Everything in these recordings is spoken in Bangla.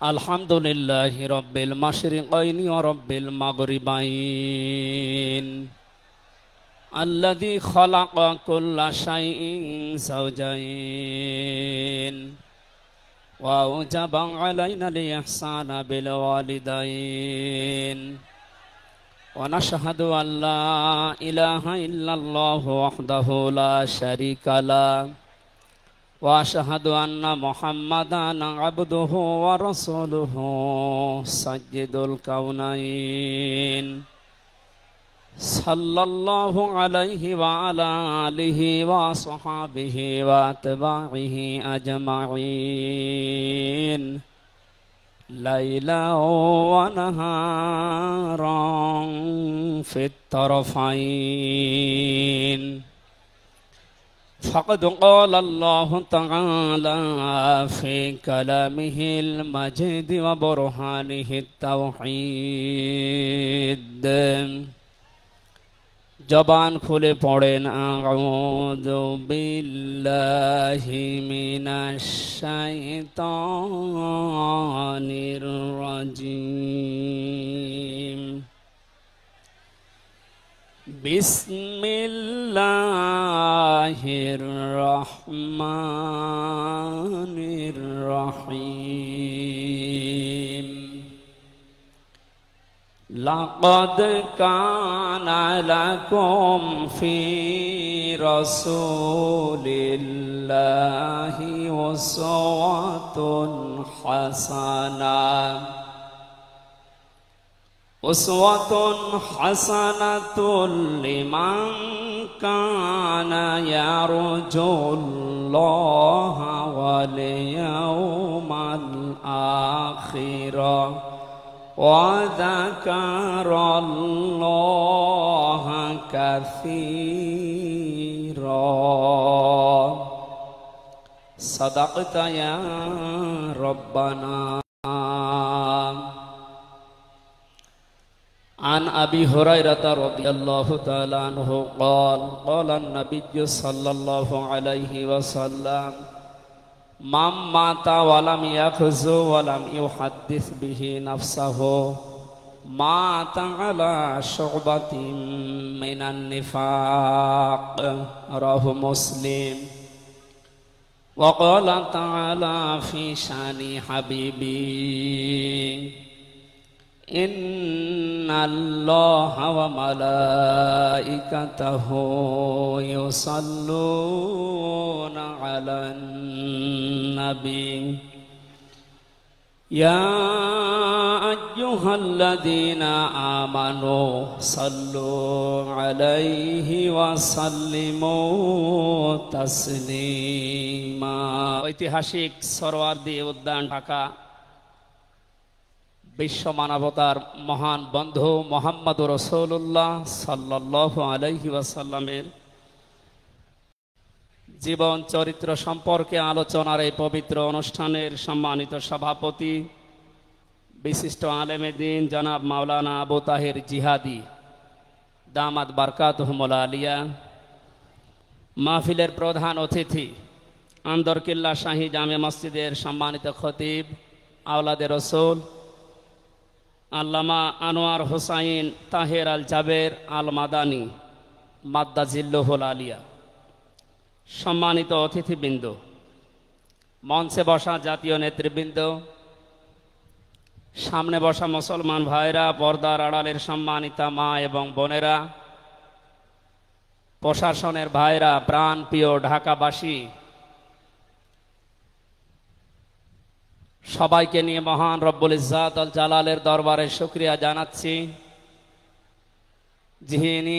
আলহামদুলিল্লাহি রব্বিল মাশরিকাইনি ওয়া রব্বিল মাগরিবাইন আল্লাযী খালাকা কুল্লা শাইইন যাওজাইন ওয়া আওজাবা আলাইনাল ইহসানা বিল ওয়ালিদাইন ওয়া নাশহাদু আল্লা ইলাহা ইল্লাল্লাহু ওয়াহদাহু লা শারীকা লাহু وأشهد أن محمدا عبده ورسوله سيد الكونين صلى الله عليه وعلى آله وصحبه وأتباعه أجمعين ليلا ونهارا في الطرفين فقد قال الله تعالى في كلامه المجيد وبرهانه التوحيد জবান খুলে পড়েন আউযু বিল্লাহি মিনাশ শাইতানির রাজিম বিসমিল্লাহির রহমানির রহিম লাকাদ কানা লাকুম ফি রাসূলিল্লাহি উসওয়াতুন হাসানাহ উসওয়াতুন হাসানাতুল লিমান কানা ইয়ারজুল্লাহা ওয়াল ইয়াউমাল আখিরা ওয়া যাকারাল্লাহা কাসীরা সাদাকতা ইয়া রাব্বানা عن أبي هريرة رضي الله تعالى عنه قال قال النبي صلى الله عليه وسلم من مات ولم يخزو ولم يحدث به نفسه مات على شعبة من النفاق رواه مسلم وقال تعالى في شان حبيبي إن الله وملائكته يصلون على النبي يا أيها الذين آمنوا صلوا عليه وسلموا تسليما ঐতিহাসিক সরওয়ার্দী উদ্যান ঢাকা বিশ্ব মানবতার মহান বন্ধু মুহাম্মদুর রাসূলুল্লাহ সাল্লাল্লাহু আলাইহি ওয়াসাল্লামের জীবন চরিত্র সম্পর্কে আলোচনার এই পবিত্র অনুষ্ঠানের সম্মানিত সভাপতি বিশিষ্ট আলেমে দ্বীন জনাব মাওলানা আবু তাহের জিহাদি দামাত বারকাতুহুল আলিয়া, মাহফিলের প্রধান অতিথি আন্দরকিল্লা শাহী জামে মসজিদের সম্মানিত খতিব আওলাদে রসুল আল্লামা আনোয়ার হোসাইন তাহের আল জাবের আল মাদানী মাদ্দাজিল্লুহুল আলিয়া, সম্মানিত অতিথিবৃন্দ, মঞ্চে বসা জাতীয় নেতৃবৃন্দ, সামনে বসা মুসলমান ভাইরা, পর্দার আড়ালের সম্মানিতা মা এবং বোনেরা, প্রশাসনের ভাইরা, প্রাণ প্রিয় ঢাকাবাসী, সবাইকে নিয়ে মহান রব্বুল ইজ্জাত আল জালালের দরবারে শুকরিয়া জানাচ্ছি, যিনি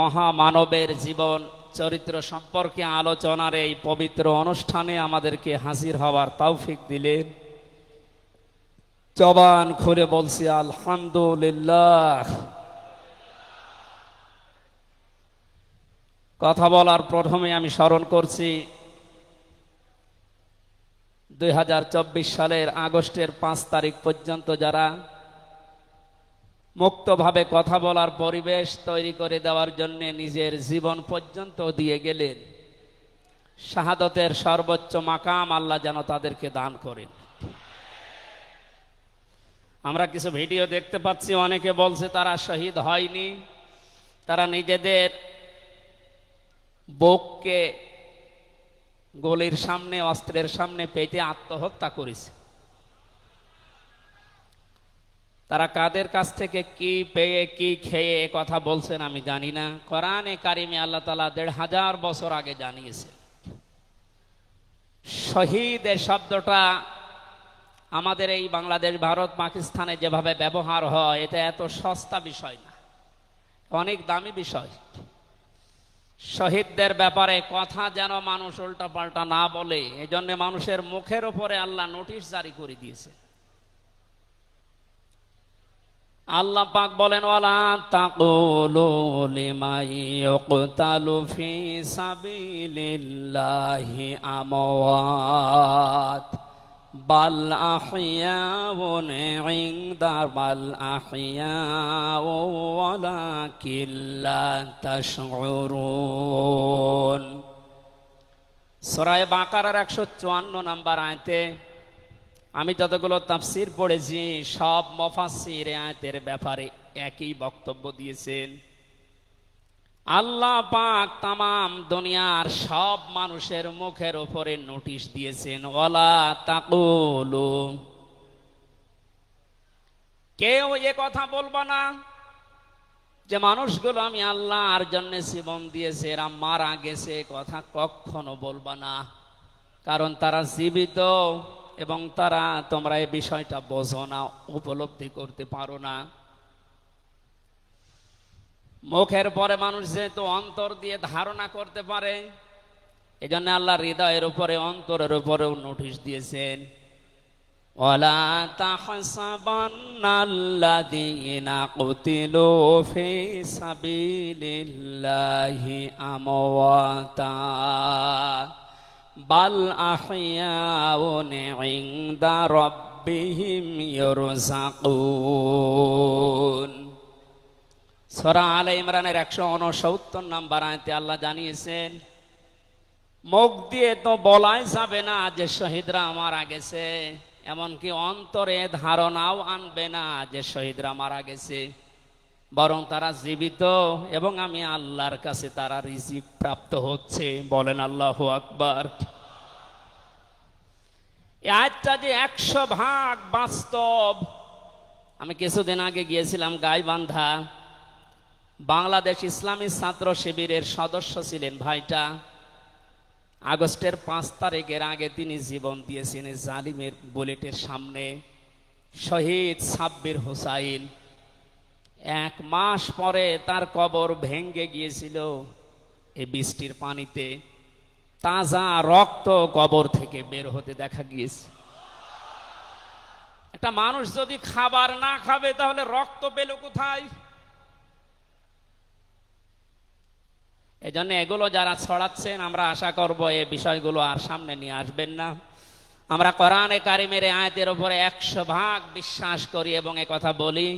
মহামানবের জীবন চরিত্র সম্পর্কে আলোচনার এই পবিত্র অনুষ্ঠানে আমাদেরকে হাজির হওয়ার তৌফিক দিলেন। জবান খুলে বলছি আলহামদুলিল্লাহ। কথা বলার প্রথমে আমি স্মরণ করছি 2024 সালের আগস্টের 5 তারিখ পর্যন্ত যারা মুক্তভাবে কথা বলার পরিবেশ তৈরি করে দেওয়ার জন্য নিজের জীবন পর্যন্ত দিয়ে গেলেন, শাহাদতের সর্বোচ্চ মাকাম আল্লাহ যেন তাদেরকে দান করেন। আমরা কিছু ভিডিও দেখতে পাচ্ছি, অনেকে বলছে তারা শহীদ হয়নি, তারা নিজেদের বুককে গলির সামনে, অস্ত্রের সামনে পেতে আত্মহত্যা করেছে। তারা কাদের কাছ থেকে কি পেয়ে কি খেয়ে কথা বলছেন আমি জানি না। কোরআনে কারিমে আল্লাহ তাআলা ১৫০০ বছর আগে জানিয়েছে। শহীদ এর শব্দটা আমাদের এই বাংলাদেশ, ভারত, পাকিস্তানে যেভাবে ব্যবহার হয়, এটা এত সস্তা বিষয় না, অনেক দামি বিষয়। শহীদদের ব্যাপারে কথা যেন মানুষ উল্টা পাল্টা না বলে, এজন্য মানুষের মুখের উপরে আল্লাহ নোটিশ জারি করে দিয়েছে। আল্লাহ পাক বলেন, ওয়ালা তাকুলু লিমান ইউকতালু ফি সাবিলিল্লাহি আমওয়াত বাল আহইয়াউন ইনদা বাল আহইয়াউ ওয়ালাকিন লা তাশউরুন। সূরা বাকারার ১৫৪ নম্বর আয়াতে আমি যতগুলো তাফসীর পড়েছি, সব মুফাসসির আয়াতের ব্যাপারে একই বক্তব্য দিয়েছেন। আল্লাহ পাক তামাম দুনিয়ার সব মানুষের মুখের উপরে নোটিশ দিয়েছেন, ওয়ালা তাকুলু, কেউ এ কথা বলবা না যে মানুষগুলো আমি আল্লাহর জন্য জীবন দিয়েছে, এরা মারা গেছে, কথা কখনো বলবা না। কারণ তারা জীবিত এবং তারা, তোমরা এই বিষয়টা বোঝো না, উপলব্ধি করতে পারো না। মুখের পরে মানুষ যেহেতু অন্তর দিয়ে ধারণা করতে পারে, এজন্য আল্লাহ হৃদয়ের উপরে, অন্তরের উপরেও নোটিশ দিয়েছেন, ওয়ালা তাহসাবান্নাল্লাযীনা কুতিলু ফি সাবিলিল্লাহি আমওয়াতা বাল আহইয়াউন ইনদা রাব্বিহিম ইরযাকুন। সূরা আলে ইমরানের ১৬৯ নম্বর আয়াতে আল্লাহ জানিয়েছেন, মুখ দিয়ে তো বলাই যাবে না যে শহীদরা মারা গেছে, এমনকি অন্তরে ধারণাও আনবে না যে শহীদরা মারা গেছে, বরং তারা জীবিত এবং আমি আল্লাহর কাছে তারা রিজিক প্রাপ্ত হচ্ছে। বলেন আল্লাহু আকবার। এই আয়াতটা যে ১০০% বাস্তব। আমি কিছুদিন আগে গিয়েছিলাম গাইবান্ধা, বাংলাদেশ ইসলামী ছাত্র শিবিরের সদস্য ছিলেন ভাইটা। আগস্টের ৫ তারিখের আগে তিনি জীবন দিয়েছেন জালিমের বুলেটের সামনে। শহীদ সাব্বির হোসাইন, ১ মাস পরে তার কবর ভেঙে গিয়েছিল এই বৃষ্টির পানিতে। তাজা রক্ত কবর থেকে বের হতে দেখা গিয়েছে। একটা মানুষ যদি খাবার না খাবে তাহলে রক্ত পেল কোথায়? এজন্য এগুলো যারা ছড়াচ্ছেন, আমরা আশা করব এই বিষয়গুলো আর সামনে নিয়ে আসবেন না। আমরা কোরআনে কারিমের আয়াতের উপরে ১০০% বিশ্বাস করি এবং একথা বলি,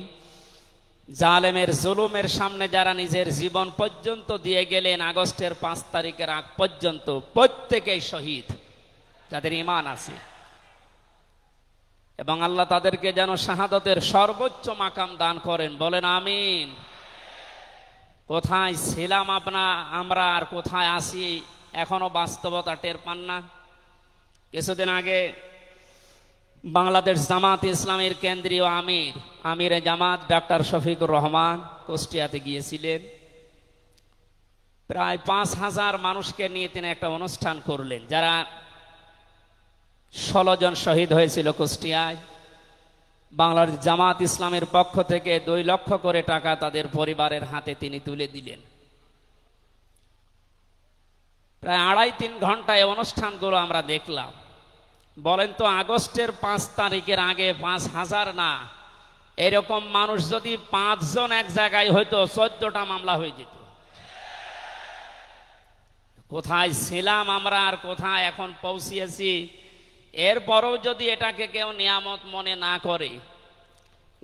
জালেমের জুলুমের সামনে যারা নিজের জীবন পর্যন্ত দিয়ে গেলেন আগস্টের ৫ তারিখের আগ পর্যন্ত, প্রত্যেকেই শহীদ যাদের ঈমান আছে, এবং আল্লাহ তাদেরকে যেন শাহাদাতের সর্বোচ্চ মাকাম দান করেন। বলেন আমিন। কোথায় ছিলাম আমরা আর কোথায় আছি এখনো বাস্তবতা টের পান না। কিছুদিন আগে বাংলাদেশ জামাত ইসলামের কেন্দ্রীয় আমিরে জামাত ডক্টর শফিকুর রহমান কুষ্টিয়াতে গিয়েছিলেন। প্রায় ৫,০০০ মানুষকে নিয়ে তিনি একটা অনুষ্ঠান করলেন। যারা ১৬ জন শহীদ হয়েছিল কুষ্টিয়ায়, বাংলাদেশ জামাত ইসলামের পক্ষ থেকে ২ লক্ষ করে টাকা তাদের পরিবারের হাতে তিনি তুলে দিলেন। প্রায় ২.৫-৩ ঘন্টায় অনুষ্ঠানগুলো আমরা দেখলাম। বলেন তো, আগস্টের ৫ তারিখের আগে ৫,০০০ না, এরকম মানুষ যদি ৫ জন এক জায়গায় হইতো ১৪টা মামলা হয়ে যেত। কোথায় ছিলাম আমরা আর কোথায় এখন পৌঁছিয়েছি, এরপরও যদি এটাকে কেউ নিয়ামত মনে না করে।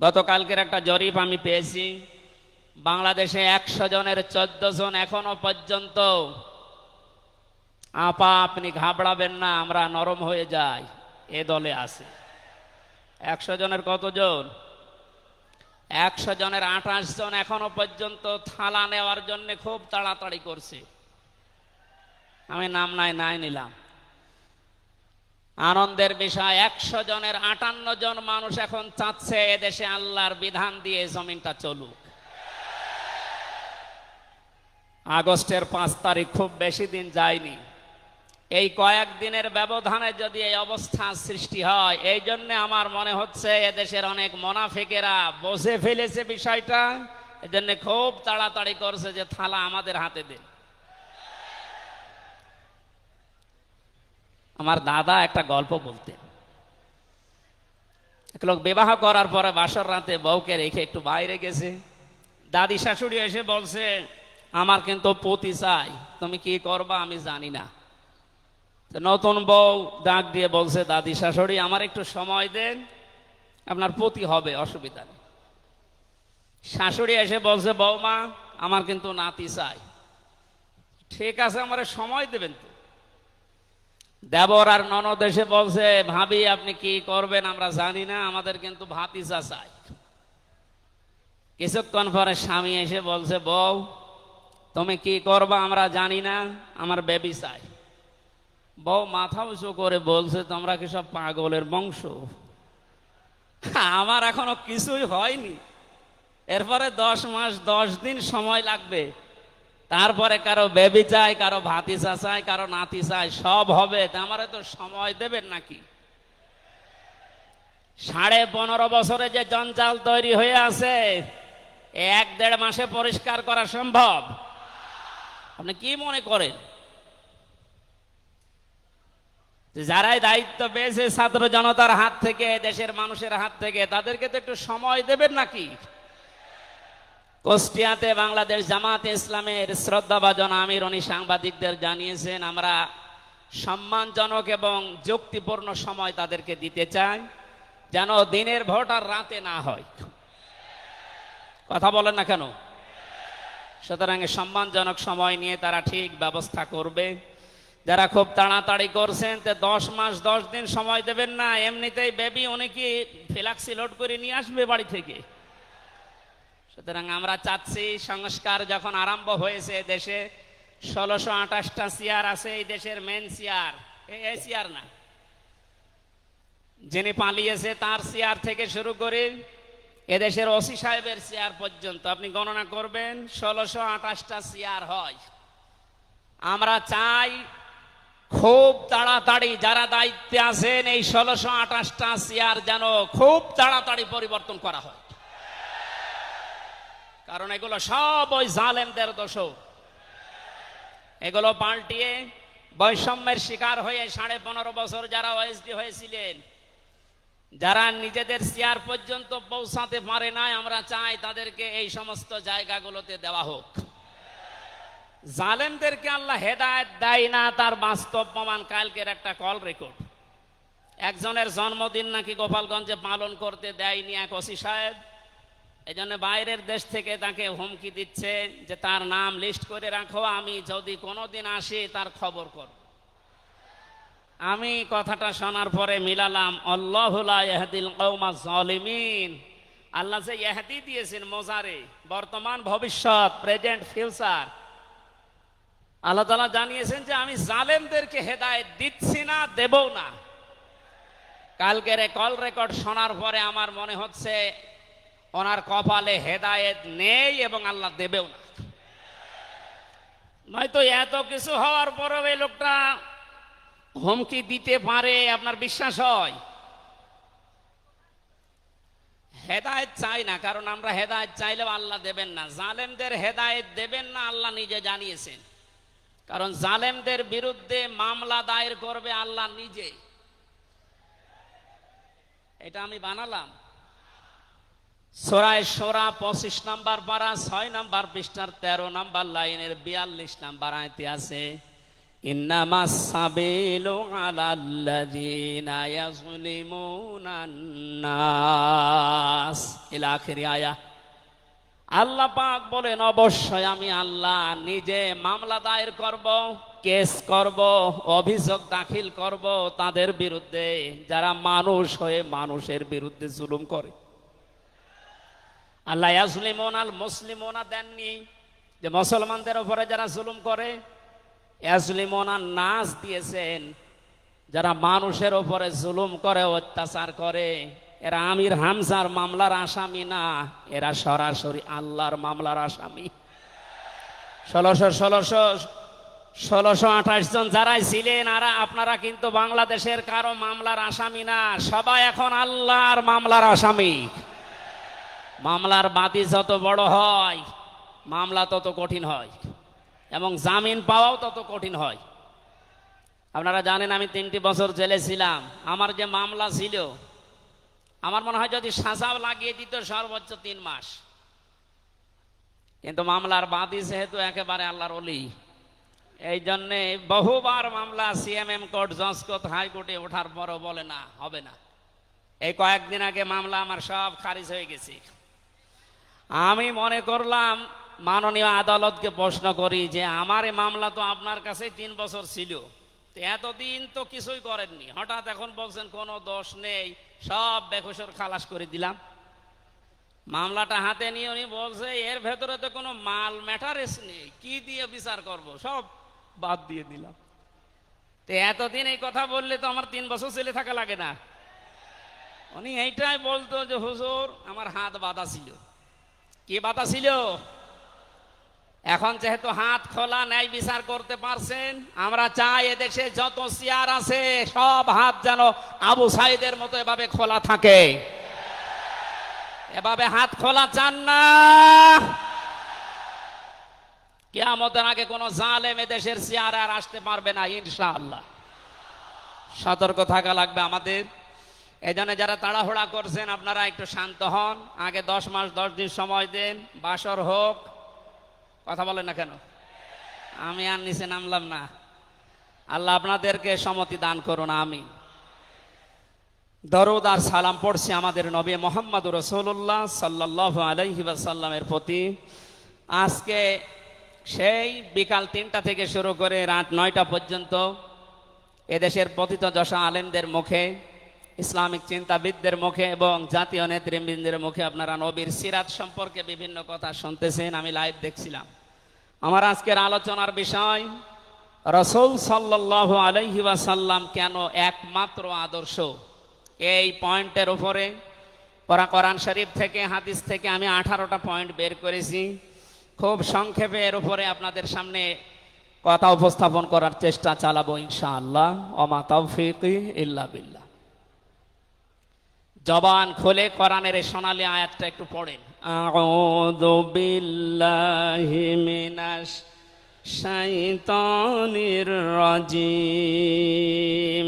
গতকালকের একটা জরিপ আমি পেয়েছি, বাংলাদেশে ১০০ জনের ১৪ জন এখনো পর্যন্ত, আপা আপনি ঘাবড়াবেন না, আমরা নরম হয়ে যাই, এ দলে আছে। ১০০ জনের কতজন? 100 জনের 28 জন এখনো পর্যন্ত থালা নেওয়ার জন্য খুব তাড়াতাড়ি করছে। আমি নাম নাই নিলাম। আনন্দের বিষয়, 100 জনের 58 জন মানুষ এখন চাচ্ছে এদেশে আল্লাহর বিধান দিয়ে জমিনটা চলুক। আগস্টের 5 তারিখ খুব বেশি দিন যায়নি। এই কয়েকদিনের ব্যবধানে যদি এই অবস্থা সৃষ্টি হয়, এই জন্য আমার মনে হচ্ছে এদেশের অনেক মুনাফিকেরা বুঝে ফেলেছে বিষয়টা, এজন্য খুব তাড়াতাড়ি করছে যে থালা আমাদের হাতে দিন। আমার দাদা একটা গল্প বলতেন। এক লোক বিবাহ করার পরে বাসর রাতে বউকে রেখে একটু বাইরে গেছে। দাদি শাশুড়ি এসে বলছে, আমার কিন্তু পতি চাই, তুমি কি করবা আমি জানি না। নতুন বউ ডাক দিয়ে বলছে, দাদি শাশুড়ি আমার একটু সময় দেন, আপনার পতি হবে, অসুবিধা নেই। শাশুড়ি এসে বলছে, বৌমা আমার কিন্তু নাতি চাই। ঠিক আছে, আমার সময় দেবেন তো। দেবর আর ননদ এসে বলছে, ভাবি আপনি কি করবেন আমরা জানি না, আমাদের কিন্তু ভাতিজা চাই। কিছুক্ষণ পরে স্বামী এসে বলছে, বউ তুমি কি করবা আমরা জানি না, আমার বেবি চাই। বউ মাথা উঁচু করে বলছে, তোমরা কি সব পাগলের বংশ? আমার এখনো কিছুই হয়নি, এরপরে 10 মাস 10 দিন সময় লাগবে, তারপরে কারো বেবি চাই, কারো ভাতিজা চাই, কারো নাতি চাই, সব হবে। আমারে তো সময় দেবেন নাকি? 15.5 বছরে যে জঞ্জাল তৈরি হয়ে আছে, 1-1.5 মাসে পরিষ্কার করা সম্ভব? আপনি কি মনে করেন? যারাই দায়িত্ব পেয়েছে ছাত্র জনতার হাত থেকে, দেশের মানুষের হাত থেকে, তাদেরকে তো একটু সময় দেবেন নাকি? কুষ্টিয়াতে বাংলাদেশ জামাতে ইসলামের শ্রদ্ধাভাজন আমির উনি সাংবাদিকদের জানিয়েছেন, আমরা সম্মানজনক এবং যুক্তিপূর্ণ সময় তাদেরকে দিতে চাই, যেন দিনের ভোট আর রাতে না হয়। কথা বলেন না কেন? সুতরাং সম্মানজনক সময় নিয়ে তারা ঠিক ব্যবস্থা করবে। যারা খুব তাড়াতাড়ি করছেন, 10 মাস 10 দিন সময় দেবেন না, এমনিতেই বেবি উনি কি ফ্ল্যাক্সি লোড করে নিয়ে আসবে বাড়ি থেকে। সুতরাং আমরা চাচ্ছি, সংস্কার যখন আরম্ভ হয়েছে দেশে, 1628টা চেয়ার আছে এই দেশের মেন চেয়ার, এই চেয়ার না, যিনি পালিয়েছে তার চেয়ার থেকে শুরু করে এদেশের ওসি সাহেবের চেয়ার পর্যন্ত আপনি গণনা করবেন, 1628টা চেয়ার হয়। আমরা চাই খুব তাড়াতাড়ি যারা দায়িত্বে আছেন এই 1628টা চেয়ার যেন খুব তাড়াতাড়ি পরিবর্তন করা হয়, কারণ এগুলো সব ওই জালেমদের দোষ। এগুলো পাল্টিয়ে বৈষম্যের শিকার হয়ে 15.5 বছর যারা ওএসডি হয়েছিলেন, যারা নিজেদের চেয়ার পর্যন্ত পৌঁছাতে পারে নাই, আমরা চাই তাদেরকে এই সমস্ত জায়গাগুলোতে দেওয়া হোক। জালেমদেরকে আল্লাহ হেদায়েত দেয় না, তার বাস্তব প্রমাণ কালকের একটা কল রেকর্ড। একজনের জন্মদিন নাকি গোপালগঞ্জে পালন করতে দেয়নি এক ওসি সাহেব, এই জন্য বাইরের দেশ থেকে তাকে হুমকি দিচ্ছে যে তার নাম লিস্ট করে রাখো, আমি যদি কোনোদিন আসি তার খবর কর। আমি কথাটা শোনার পরে মিলালাম, আল্লাহু লা ইয়াহদিল কওমাজ জালিমিন। আল্লাহ যে ইহদি দিয়েছেন মোজারে, বর্তমান ভবিষ্যৎ, প্রেজেন্ট ফিউচার, আল্লাহ তাআলা জানিয়েছেন যে আমি জালেমদেরকে হেদায়েত দিচ্ছি না, দেবও না। কালকের কল রেকর্ড শোনার পরে আমার মনে হচ্ছে ওনার কপালে হেদায়েত নেই এবং আল্লাহ দেবেও না। নয়তো এত কিছু হওয়ার পরেও এই লোকটা হুমকি দিতে পারে, আপনার বিশ্বাস হয়? হেদায়েত চাই না, কারণ আমরা হেদায়েত চাইলেও আল্লাহ দেবেন না। জালেমদের হেদায়েত দেবেন না, আল্লাহ নিজে জানিয়েছেন। কারণ জালেমদের বিরুদ্ধে মামলা দায়ের করবে আল্লাহ নিজে। এটা আমি বানালাম। সূরা শুরা 25 নম্বর পারা 6 নম্বর পৃষ্ঠার 13 নম্বর লাইনের 42 নম্বর আয়াতে আছে, ইন্নামাস সাবিলু আলাল্লাযিনা ইয়াযলিমুনান নাস, ইলা আখিরি আয়া। আল্লাহ পাক বলেন, অবশ্যই আমি আল্লাহ নিজে মামলা দায়ের করব, কেস করব, অভিযোগ দাখিল করব তাদের বিরুদ্ধে যারা মানুষ হয়ে মানুষের বিরুদ্ধে জুলুম করে। আল্লাহ ইয়াজলিমুন আল মুসলিমুনা দেননি, যে মুসলমানদের উপরে যারা জুলুম করে, ইয়াজলিমুন আন নাস দিয়েছেন, যারা মানুষের উপরে জুলুম করে, অত্যাচার করে, এরা আমির হামজার মামলার আসামি না, এরা সরাসরি আল্লাহর মামলার আসামি। 1628 জন যারাই ছিলেন, আর আপনারা কিন্তু বাংলাদেশের কারো মামলার আসামি না, সবাই এখন আল্লাহর মামলার আসামি। মামলার বাদী যত বড় হয়, মামলা তত কঠিন হয়, এবং জামিন পাওয়াও তত কঠিন হয়। আপনারা জানেন আমি 3টি বছর জেলে ছিলাম। আমার যে মামলা ছিল, আমার মনে হয় যদি সাজাও লাগিয়ে দিত সর্বোচ্চ 3 মাস। কিন্তু মামলার বাদী যেহেতু একেবারে আল্লাহর ওলি, এই জন্যে বহুবার মামলা সিএমএম কোর্ট, জজ কোর্ট, হাইকোর্টে ওঠার পরও বলে না, হবে না। এই কয়েকদিন আগে মামলা আমার সব খারিজ হয়ে গেছে। আমি মনে করলাম মাননীয় আদালতকে প্রশ্ন করি যে আমার এই মামলা তো আপনার কাছে 3 বছর ছিল, এতদিন তো কিছুই করেননি, হঠাৎ এখন বলছেন কোনো দোষ নেই, সব বেকসুর খালাস করে দিলাম। মামলাটা হাতে নিয়ে উনি বলছে এর ভেতরে তো কোনো মাল ম্যাটারেস নেই, কি দিয়ে বিচার করব, সব বাদ দিয়ে দিলাম। তো এতদিন এই কথা বললে তো আমার 3 বছর জেলে থাকা লাগে না। উনি এইটাই বলতো যে হুজুর আমার হাত বাঁধা ছিল। কি বাধা ছিল? এখন যেহেতু হাত খোলা, ন্যায় বিচার করতে পারছেন, আমরা চাই এদেশে যত চেয়ার আছে সব হাত যেন আবু সাইদের মতো এভাবে খোলা থাকে। এভাবে হাত খোলা চান না? কিয়ামতের আগে কোন জালেম এদেশের চেয়ারে আর আসতে পারবে না ইনশাআল্লাহ। সতর্ক থাকা লাগবে আমাদের। এই জন্য যারা তাড়াহুড়া করছেন আপনারা একটু শান্ত হন, আগে 10 মাস 10 দিন সময় দেন, বাসর হোক। কথা বলেন না কেন? আমি আর নিচে নামলাম না। আল্লাহ আপনাদেরকে সম্মতি দান করুন, আমিন। দরুদ আর সালাম পড়ছি আমাদের নবী মুহাম্মদুর রাসূলুল্লাহ সাল্লাল্লাহু আলাইহি ওয়াসাল্লামের প্রতি। আজকে সেই বিকাল 3টা থেকে শুরু করে রাত 9টা পর্যন্ত এদেশের পতিত দশা আলেমদের মুখে, ইসলামিক চিন্তাবিদদের মুখে এবং জাতীয় নেতৃবৃন্দের মুখে আপনারা নবীর সিরাত সম্পর্কে বিভিন্ন কথা শুনতেছেন। আমি লাইভ দেখছিলাম। আমার আজকের আলোচনার বিষয় রাসূল সাল্লাল্লাহু আলাইহি ওয়াসাল্লাম কেন একমাত্র আদর্শ। এই পয়েন্টের উপরে কোরআন শরীফ থেকে, হাদিস থেকে আমি 18টা পয়েন্ট বের করেছি। খুব সংক্ষেপে এর উপরে আপনাদের সামনে কথা উপস্থাপন করার চেষ্টা চালাবো ইনশাআল্লাহ। ওমা তাওফীকি ইল্লা বিল্লাহ। জবান খুলে কোরআনের এই সোনালী আয়াতটা একটু পড়েন। আউযু বিল্লাহি মিনাশ শাইতানির রাজিম।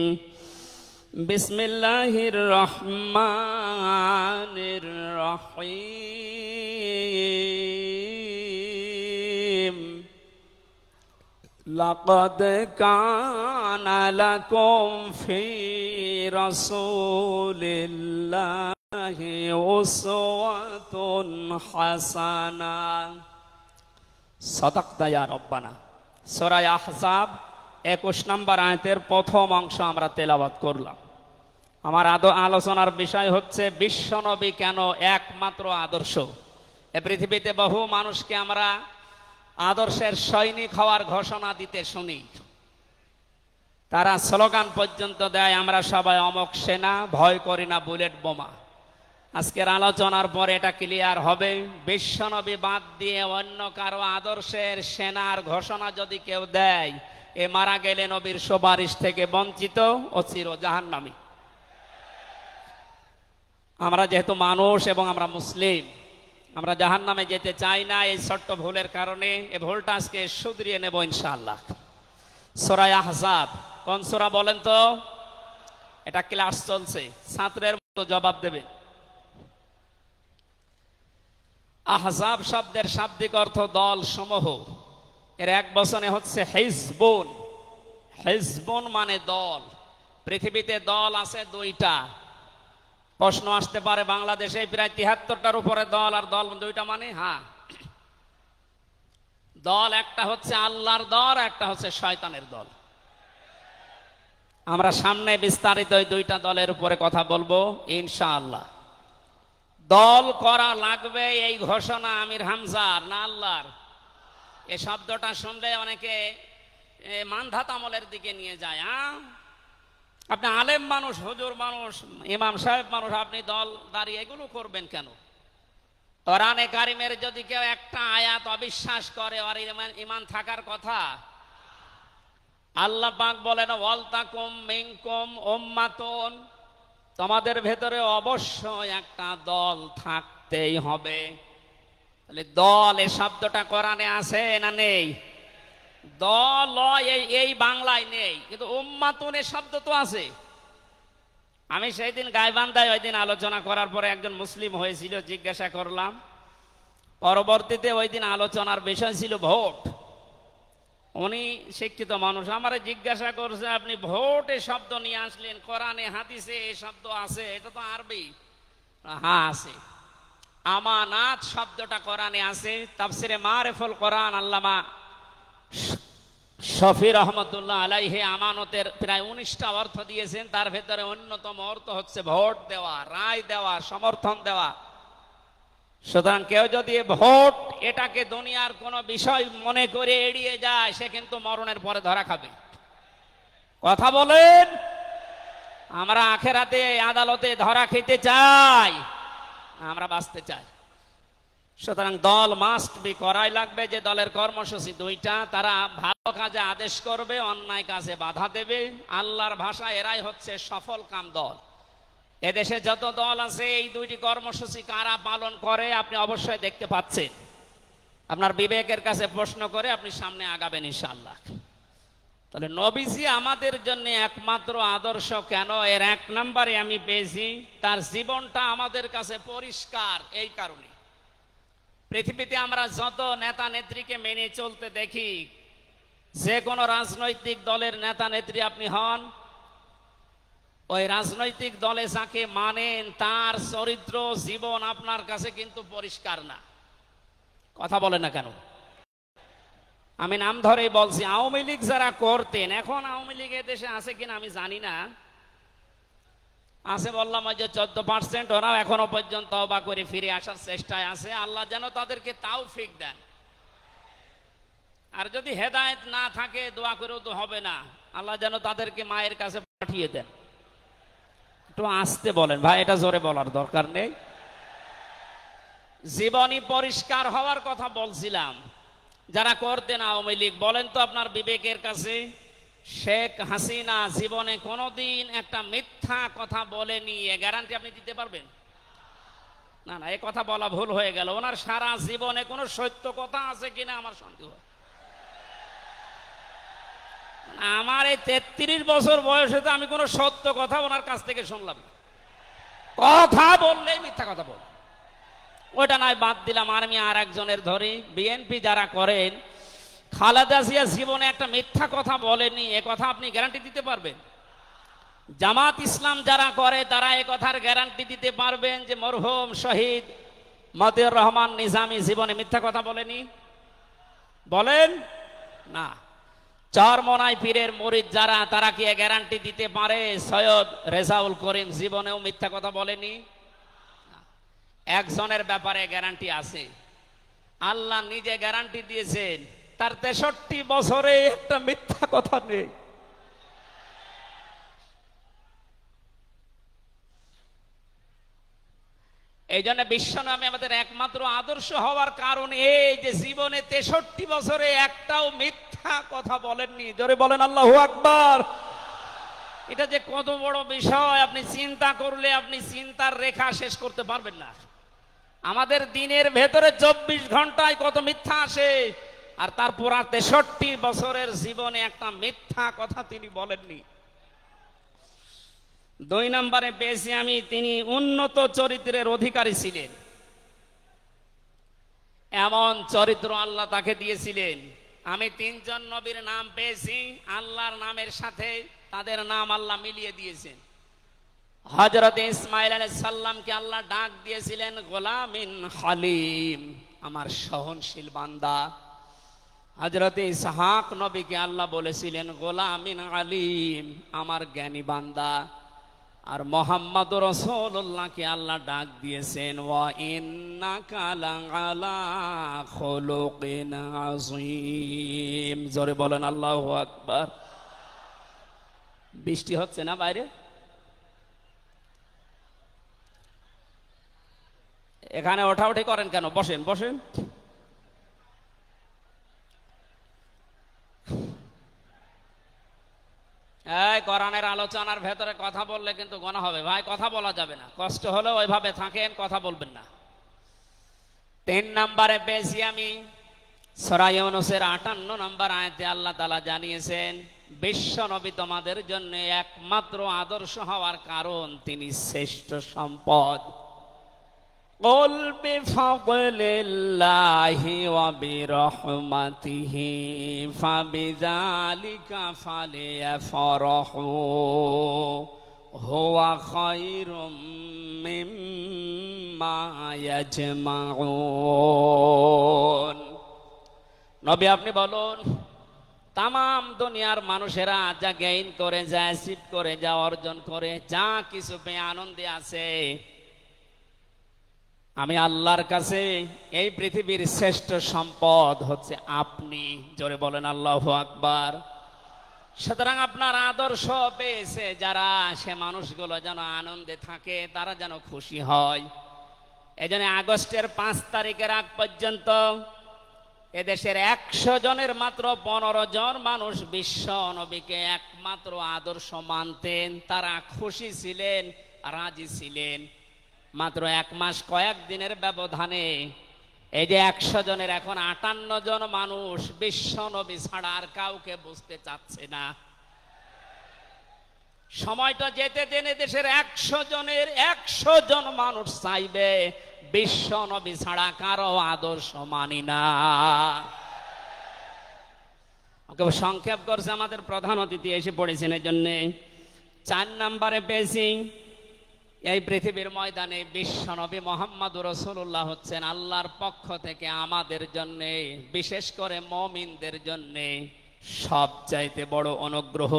বিসমিল্লাহির রহমানির রহিম। লাকাদ কানা লাকুম ফি রাসূলিল্লাহি উসওয়াতুন হাসানাহ। সাদাকতা ইয়া রাব্বানা। সূরা আহজাব 21 নম্বর আয়াতের প্রথম অংশ আমরা তেলাওয়াত করলাম। আমার আলোচনার বিষয় হচ্ছে বিশ্বনবী কেন একমাত্র আদর্শ। এ পৃথিবীতে বহু মানুষকে আমরা আদর্শের সৈনিক হওয়ার ঘোষণা দিতে শুনি, তারা স্লোগান পর্যন্ত দেয় আমরা সবাই অমক সেনা, ভয় করি না বুলেট বোমা। আজকের আলোচনার পরে এটা ক্লিয়ার হবে, বিশ্বনবী বাদ দিয়ে অন্য কারো আদর্শের সেনার ঘোষণা যদি কেউ দেয়, এ মারা গেলে নবীর সুপারিশ থেকে বঞ্চিত ও চির জাহান্নামী। আমরা যেহেতু মানুষ এবং আমরা মুসলিম, আমরা জাহান্নামে যেতে চাই না। এই ছোট্ট ভুলের কারণে এই ভুলটা আজকে শুধরিয়ে নেব ইনশাআল্লাহ। সূরা আহজাব কোন সূরা বলেন তো? এটা ক্লাস চলছে, ছাত্রের মতো জবাব দেবে। আহজাব শব্দের শাব্দিক অর্থ দল সমূহ। এর এক বচনে হচ্ছে হিজবুন। হিজবুন মানে দল। পৃথিবীতে দল আছে 2টা। প্রশ্ন আসতে পারে বাংলাদেশে প্রায় 73টার উপরে দল, আর দল 2টা মানে? হ্যাঁ, দল একটা হচ্ছে আল্লাহর দল, একটা হচ্ছে শয়তানের দল। আমরা সামনে বিস্তারিত ওই 2টা দলের উপরে কথা বলবো ইনশাআল্লাহ। দল করা লাগবে এই ঘোষণা আমির হামজার না আল্লাহর? এই শব্দটা শুনলে অনেকে মানধাত আমলের দিকে নিয়ে যায়। আপনি আলেম মানুষ, হুজুর মানুষ, ইমাম সাহেব মানুষ, আপনি দল দাঁড়িয়ে এগুলো করবেন কেন? কোরআনে কারিমের যদি কেউ একটা আয়াত অবিশ্বাস করে আর ইমান থাকার কথা। আল্লাহ পাক বলেন ওয়ালতাকুম মিনকুম উম্মাতুন, তোমাদের ভেতরে অবশ্যই একটা দল থাকতেই হবে। তাহলে দল এই শব্দটা কোরআনে আছে না নেই? দল এই বাংলায় নেই, কিন্তু উম্মাতুন এই শব্দ তো আছে। আমি সেই দিন গাইবান্ধায় ওই দিন আলোচনা করার পরে একজন মুসলিম হয়েছিল, জিজ্ঞাসা করলাম। পরবর্তীতে ওই দিন আলোচনার বিষয় ছিল ভোট। উনি শিক্ষিত মানুষ, আমারে জিজ্ঞাসা করছে আপনি ভোট এ শব্দ নিয়ে আসলেন, কোরআনে হাদিসে এই শব্দ আছে? এটা তো আরবি। হ্যাঁ আছে। আমানাত শব্দটা কোরআনে আছে। তাফসিরে মারিফুল কোরআন আল্লামা শফি রহমতুল্লাহ আলাইহি আমানতের প্রায় 19টা অর্থ দিয়েছেন। তার ভেতরে অন্যতম অর্থ হচ্ছে ভোট দেওয়া, রায় দেওয়া, সমর্থন দেওয়া। সুতরাং কেউ যদি ভোট এটাকে দুনিয়ার কোনো বিষয় মনে করে এড়িয়ে যায়, সে কিন্তু মরণের পরে ধরা খাবে। কথা বলেন, আমরা আখেরাতে আদালতে ধরা খেতে চাই, আমরা বাঁচতে চাই। সুতরাং দল মাস্ট বি, করাই লাগবে। যে দলের কর্মসূচি দুইটা, তারা ভালো কাজে আদেশ করবে, অন্যায় কাজে বাধা দেবে। আল্লাহর ভাষা এরাই হচ্ছে সফল কাম দল। এদেশে যত দল আছে এই দুইটি কর্মসূচি কারা পালন করে আপনি অবশ্যই দেখতে পাচ্ছেন। আপনার বিবেকের কাছে প্রশ্ন করে আপনি সামনে আগাবেন ইনশাআল্লাহ। তাহলে নবীজি আমাদের জন্য একমাত্র আদর্শ কেন? এর এক নম্বরে আমি পেয়েছি তার জীবনটা আমাদের কাছে পরিষ্কার। এই কারণে পৃথিবীতে আমরা যত নেতা নেত্রীকে মেনে চলতে দেখি, যে কোনো রাজনৈতিক দলের নেতা নেত্রী আপনি হন, ওই রাজনৈতিক দলে যাকে মানেন তার চরিত্র জীবন আপনার কাছে কিন্তু পরিষ্কার না। কথা বলে না কেন? আমি নাম ধরেই বলছি, আওয়ামী লীগ যারা করতেন, এখন আওয়ামী লীগ দেশে আছে কিনা আমি জানি না, আছে বললাম ওই যে 14%, ওরাও এখনো পর্যন্ত তওবা করে ফিরে আসার চেষ্টায় আছে। আল্লাহ যেন তাদেরকে তাওফিক দেন। আর যদি হেদায়েত না থাকে দোয়া করেও তো হবে না, আল্লাহ যেন তাদেরকে মায়ের কাছে পাঠিয়ে দেন। একটু আস্তে বলেন ভাই, এটা জোরে বলার দরকার নেই। জীবনী পরিষ্কার হওয়ার কথা বলছিলাম। যারা করতেন আওয়ামী লীগ, বলেন তো আপনার বিবেকের কাছে, শেখ হাসিনা জীবনে কোনোদিন একটা মিথ্যা কথা বলেনি, এ গ্যারান্টি আপনি দিতে পারবেন? না না, এ কথা বলা ভুল হয়ে গেল। ওনার সারা জীবনে কোনো সত্য কথা আছে কিনা আমার সন্দেহ। আমার এই 33 বছর বয়সে তো আমি কোনো সত্য কথা ওনার কাছ থেকে শুনলাম না। কথা বললেই মিথ্যা কথা বল, ওইটা নয় বাদ দিলাম। আর আমি আর একজনের ধরি, বিএনপি যারা করেন, খালেদা জিয়া জীবনে একটা মিথ্যা কথা বলেনি, এ কথা আপনি গ্যারান্টি দিতে পারবেন? জামাত ইসলাম যারা করে তারা এ কথার গ্যারান্টি দিতে পারবেন যে মরহুম শহীদ মতিউর রহমান নিজামী জীবনে মিথ্যা কথা বলেনি? বলেন না। চরমনাই পীরের মুরিদ যারা, তারা কি গ্যারান্টি দিতে পারে সৈয়দ রেজাউল করিম জীবনেও মিথ্যা কথা বলেনি? একজনের ব্যাপারে গ্যারান্টি আছে, আল্লাহ নিজে গ্যারান্টি দিয়েছেন, তার 63 বছরে একটা মিথ্যা কথা নেই। এই জন্য বিশ্বনবী আমাদের একমাত্র আদর্শ হওয়ার কারণ এই যে জীবনে 63 বছরে একটাও মিথ্যা কথা বলেননি। জোরে বলেন আল্লাহু আকবার। এটা যে কত বড় বিষয় আপনি চিন্তা করলে আপনি চিন্তার রেখা শেষ করতে পারবেন না। আমাদের দিনের ভেতরে 24 ঘন্টায় কত মিথ্যা আসে, আর তার পুরা 63 বছরের জীবনে একটা মিথ্যা কথা তিনি বলেননি। 2 নম্বরে পেয়েছি আমি, তিনি উন্নত চরিত্রের অধিকারী ছিলেন। এমন চরিত্র আল্লাহ তাকে দিয়েছিলেন। আমি 3 জন নবীর নাম পেয়েছি, আল্লাহর নামের সাথে তাদের নাম আল্লাহ মিলিয়ে দিয়েছেন। হযরত ইসমাঈল আলাইহিস সালামকে আল্লাহ ডাক দিয়েছিলেন গোলামিন হালিম, আমার সহনশীল বান্দা। হযরত ইসহাক নবীকে আল্লাহ বলেছিলেন গোলামিন আলিম, আমার জ্ঞানী বান্দা। আর মুহাম্মদুর রাসূলুল্লাহকে আল্লাহ ডাক দিয়েছেন ওয়া ইন্নাকা লাআলা খুলুকিন আযীম। জোরে বলেন আল্লাহু আকবার। বৃষ্টি হচ্ছে না বাইরে? এখানে ওঠাউঠি করেন কেন? বসেন বসেন। এই কোরআনের আলোচনার ভেতরে কথা বললে কিন্তু গুনাহ হবে ভাই, কথা বলা যাবে না। কষ্ট হলে ওইভাবে থাকেন, কথা বলবেন না। 3 নম্বরে পেয়েছি আমি সূরা ইউনূসের 58 নম্বর আয়াতে আল্লাহ তাআলা জানিয়েছেন বিশ্ব নবী তোমাদের জন্য একমাত্র আদর্শ হওয়ার কারণ তিনি শ্রেষ্ঠ সম্পদ। قل بفضل الله وبرحمته فبذلك فليفرحوا هو خير مما يجمعون। নবী আপনি বলুন, তামাম দুনিয়ার মানুষেরা যা গেইন করে, যা অ্যাচিভ করে, যা অর্জন করে, যা কিছু পেয়ে আনন্দে আছে, আমি আল্লাহর কাছে এই পৃথিবীর শ্রেষ্ঠ সম্পদ হচ্ছে আপনি। জোরে বলেন আল্লাহু আকবার। সুতরাং আপনার আদর্শ পেয়েছে যারা, সে মানুষগুলো যেন আনন্দে থাকে, তারা যেন খুশি হয়। এজন্য আগস্টের 5 তারিখের আগ পর্যন্ত এদেশের 100 জনের মাত্র 15 জন মানুষ বিশ্ব নবীকে একমাত্র আদর্শ মানতেন। তারা খুশি ছিলেন, রাজি ছিলেন। মাত্র 1 মাস কয়েক দিনের ব্যবধানে এই যে 100 জনের এখন 58 জন মানুষ বিশ্ব নবী ছাড়া আর কাউকে বুঝতে চাচ্ছে না। সময়টা যেতে জেনে দেশের 100 জনের 100 জন মানুষ চাইবে বিশ্ব নবী ছাড়া কারো আদর্শ মানি না। সংক্ষেপ করছে আমাদের প্রধান অতিথি এসে পড়েছেন, এই জন্য 4 নম্বরে পেয়েছি এই পৃথিবীর ময়দানে বিশ্ব নবী মুহাম্মদুর রাসূলুল্লাহ হচ্ছেন আল্লাহর পক্ষ থেকে আমাদের জন্য, বিশেষ করে মুমিনদের জন্য সবচাইতে বড় অনুগ্রহ।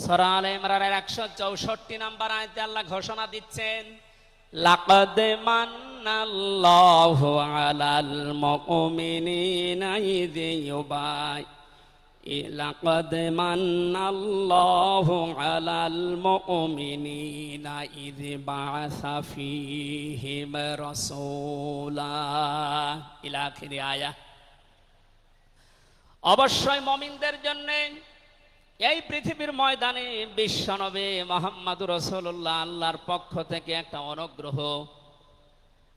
সূরা আলে ইমরানের 164 নম্বর আয়াতে আল্লাহ ঘোষণা দিচ্ছেন লাকাদ মান্নাল্লাহু আলাল মুমিনিনা ইয লাকাদ মান্নাল্লাহু আলাল মুমিনিনা ইয বাআসা ফীহিম রাসূলা ইলা আখিরি আয়া। অবশ্যই মুমিনদের জন্য এই পৃথিবীর ময়দানে বিশ্বনবী মুহাম্মদুর রাসূলুল্লাহ আল্লাহর পক্ষ থেকে একটা অনুগ্রহ।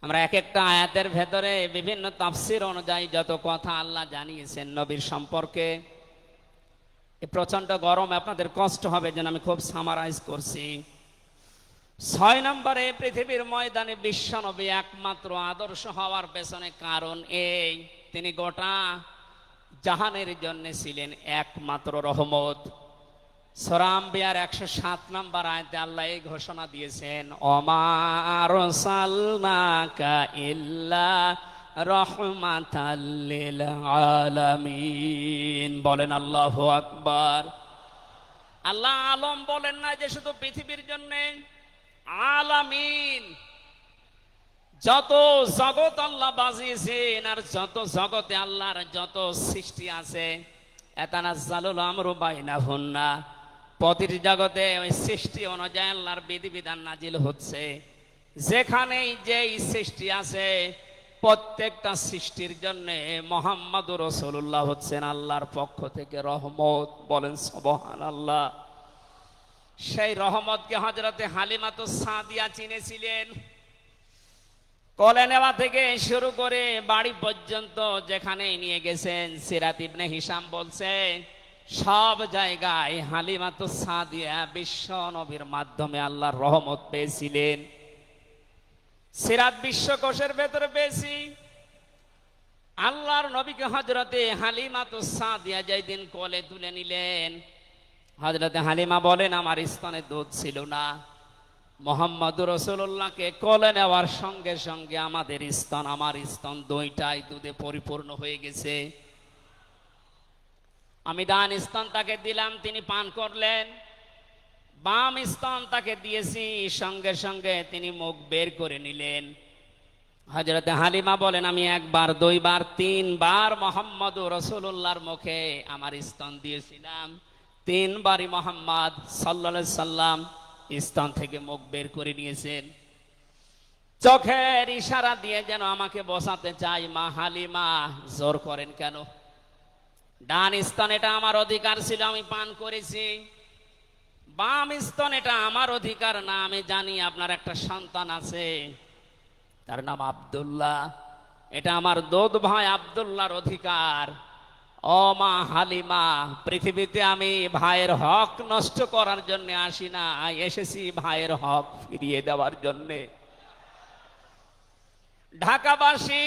আমরা এক একটা আয়াতের ভেতরে বিভিন্ন তাফসীর অনুযায়ী যত কথা আল্লাহ জানিয়েছেন নবীর সম্পর্কে, এই প্রচন্ড গরম আপনাদের কষ্ট হবে যেন আমি খুব সামারাইজ করছি। 6 নম্বরে পৃথিবীর ময়দানে বিশ্বনবী একমাত্র আদর্শ হওয়ার পেছনে কারণ এই, তিনি গোটা জাহানের জন্য ছিলেন একমাত্র রহমত। সূরা আম্বিয়ার 107 নম্বর আয়াতে আল্লাহ এই ঘোষণা দিয়েছেন ওমা আরসালনাকা ইল্লা রাহমাতাল লিল আলামিন। বলেন আল্লাহু আকবার। আল্লাহ আলম বলেন না যে শুধু পৃথিবীর জন্য, আলামিন যত জগৎ আল্লাহ বাজিয়েছেন আর যত জগতে আল্লাহর যত সৃষ্টি আছে, এতানাজ্জালুল আমরু বাইনাহুন্না, প্রতিটি জগতে ওই সৃষ্টি অনুযায়ী আল্লাহর বিধিবিধান নাজিল হচ্ছে। যেখানেই যেই সৃষ্টি আছে প্রত্যেকটা সৃষ্টির জন্য মুহাম্মদুর রাসূলুল্লাহ হচ্ছেন আল্লাহর পক্ষ থেকে রহমত। বলেন সুবহানাল্লাহ। সেই রহমতকে হযরতে হালিমাতুস সাদিয়া চিনেছিলেন। কোলে নেওয়া থেকে শুরু করে বাড়ি পর্যন্ত যেখানে নিয়ে গেছেন, সিরাত ইবনে হিশাম বলছে সব জায়গায় হালিমাতুস সাদিয়া বিশ্ব নবীর মাধ্যমে আল্লাহর রহমত পেয়েছিলেন। সিরাত বিশ্বকোষের ভেতরে পেয়েছি আল্লাহর নবীকে হযরতে হালিমাতুস সাদিয়া যেদিন কোলে তুলে নিলেন, হযরতে হালিমা বলেন আমার স্তনে দুধ ছিল না, মুহাম্মদুর রাসূলুল্লাহকে কোলে নেওয়ার সঙ্গে সঙ্গে আমাদের স্তন, আমার স্তন দুইটাই দুধে পরিপূর্ণ হয়ে গেছে। আমি দান স্তন তাকে দিলাম, তিনি পান করলেন। বাম স্তন তাকে দিয়েছি, সঙ্গে সঙ্গে তিনি মুখ বের করে নিলেন। হযরতে হালিমা বলেন, আমি একবার, দুইবার, তিনবার মুহাম্মদুর রাসূলুল্লাহর মুখে আমার স্তন দিয়েছিলাম। তিনবারই মুহাম্মদ সাল্লাল্লাহু আলাইহি সাল্লাম স্তন থেকে মুখ বের করে নিয়েছেন। চোখের ইশারা দিয়ে যেন আমাকে বসাতে চাই, মা হালিমা জোর করেন কেন? ডান স্তন এটা আমার অধিকার ছিল, আমি পান করেছি। বাম স্তন এটা আমার অধিকার না। আমি জানি আপনার একটা সন্তান আছে, তার নাম আব্দুল্লাহ, এটা আমার দুধ ভাই আব্দুল্লাহর অধিকার। ও মা হালিমা, পৃথিবীতে আমি ভাইয়ের হক নষ্ট করার জন্য আসি না, এসেছি ভাইয়ের হক ফিরিয়ে দেওয়ার জন্যে। ঢাকাবাসী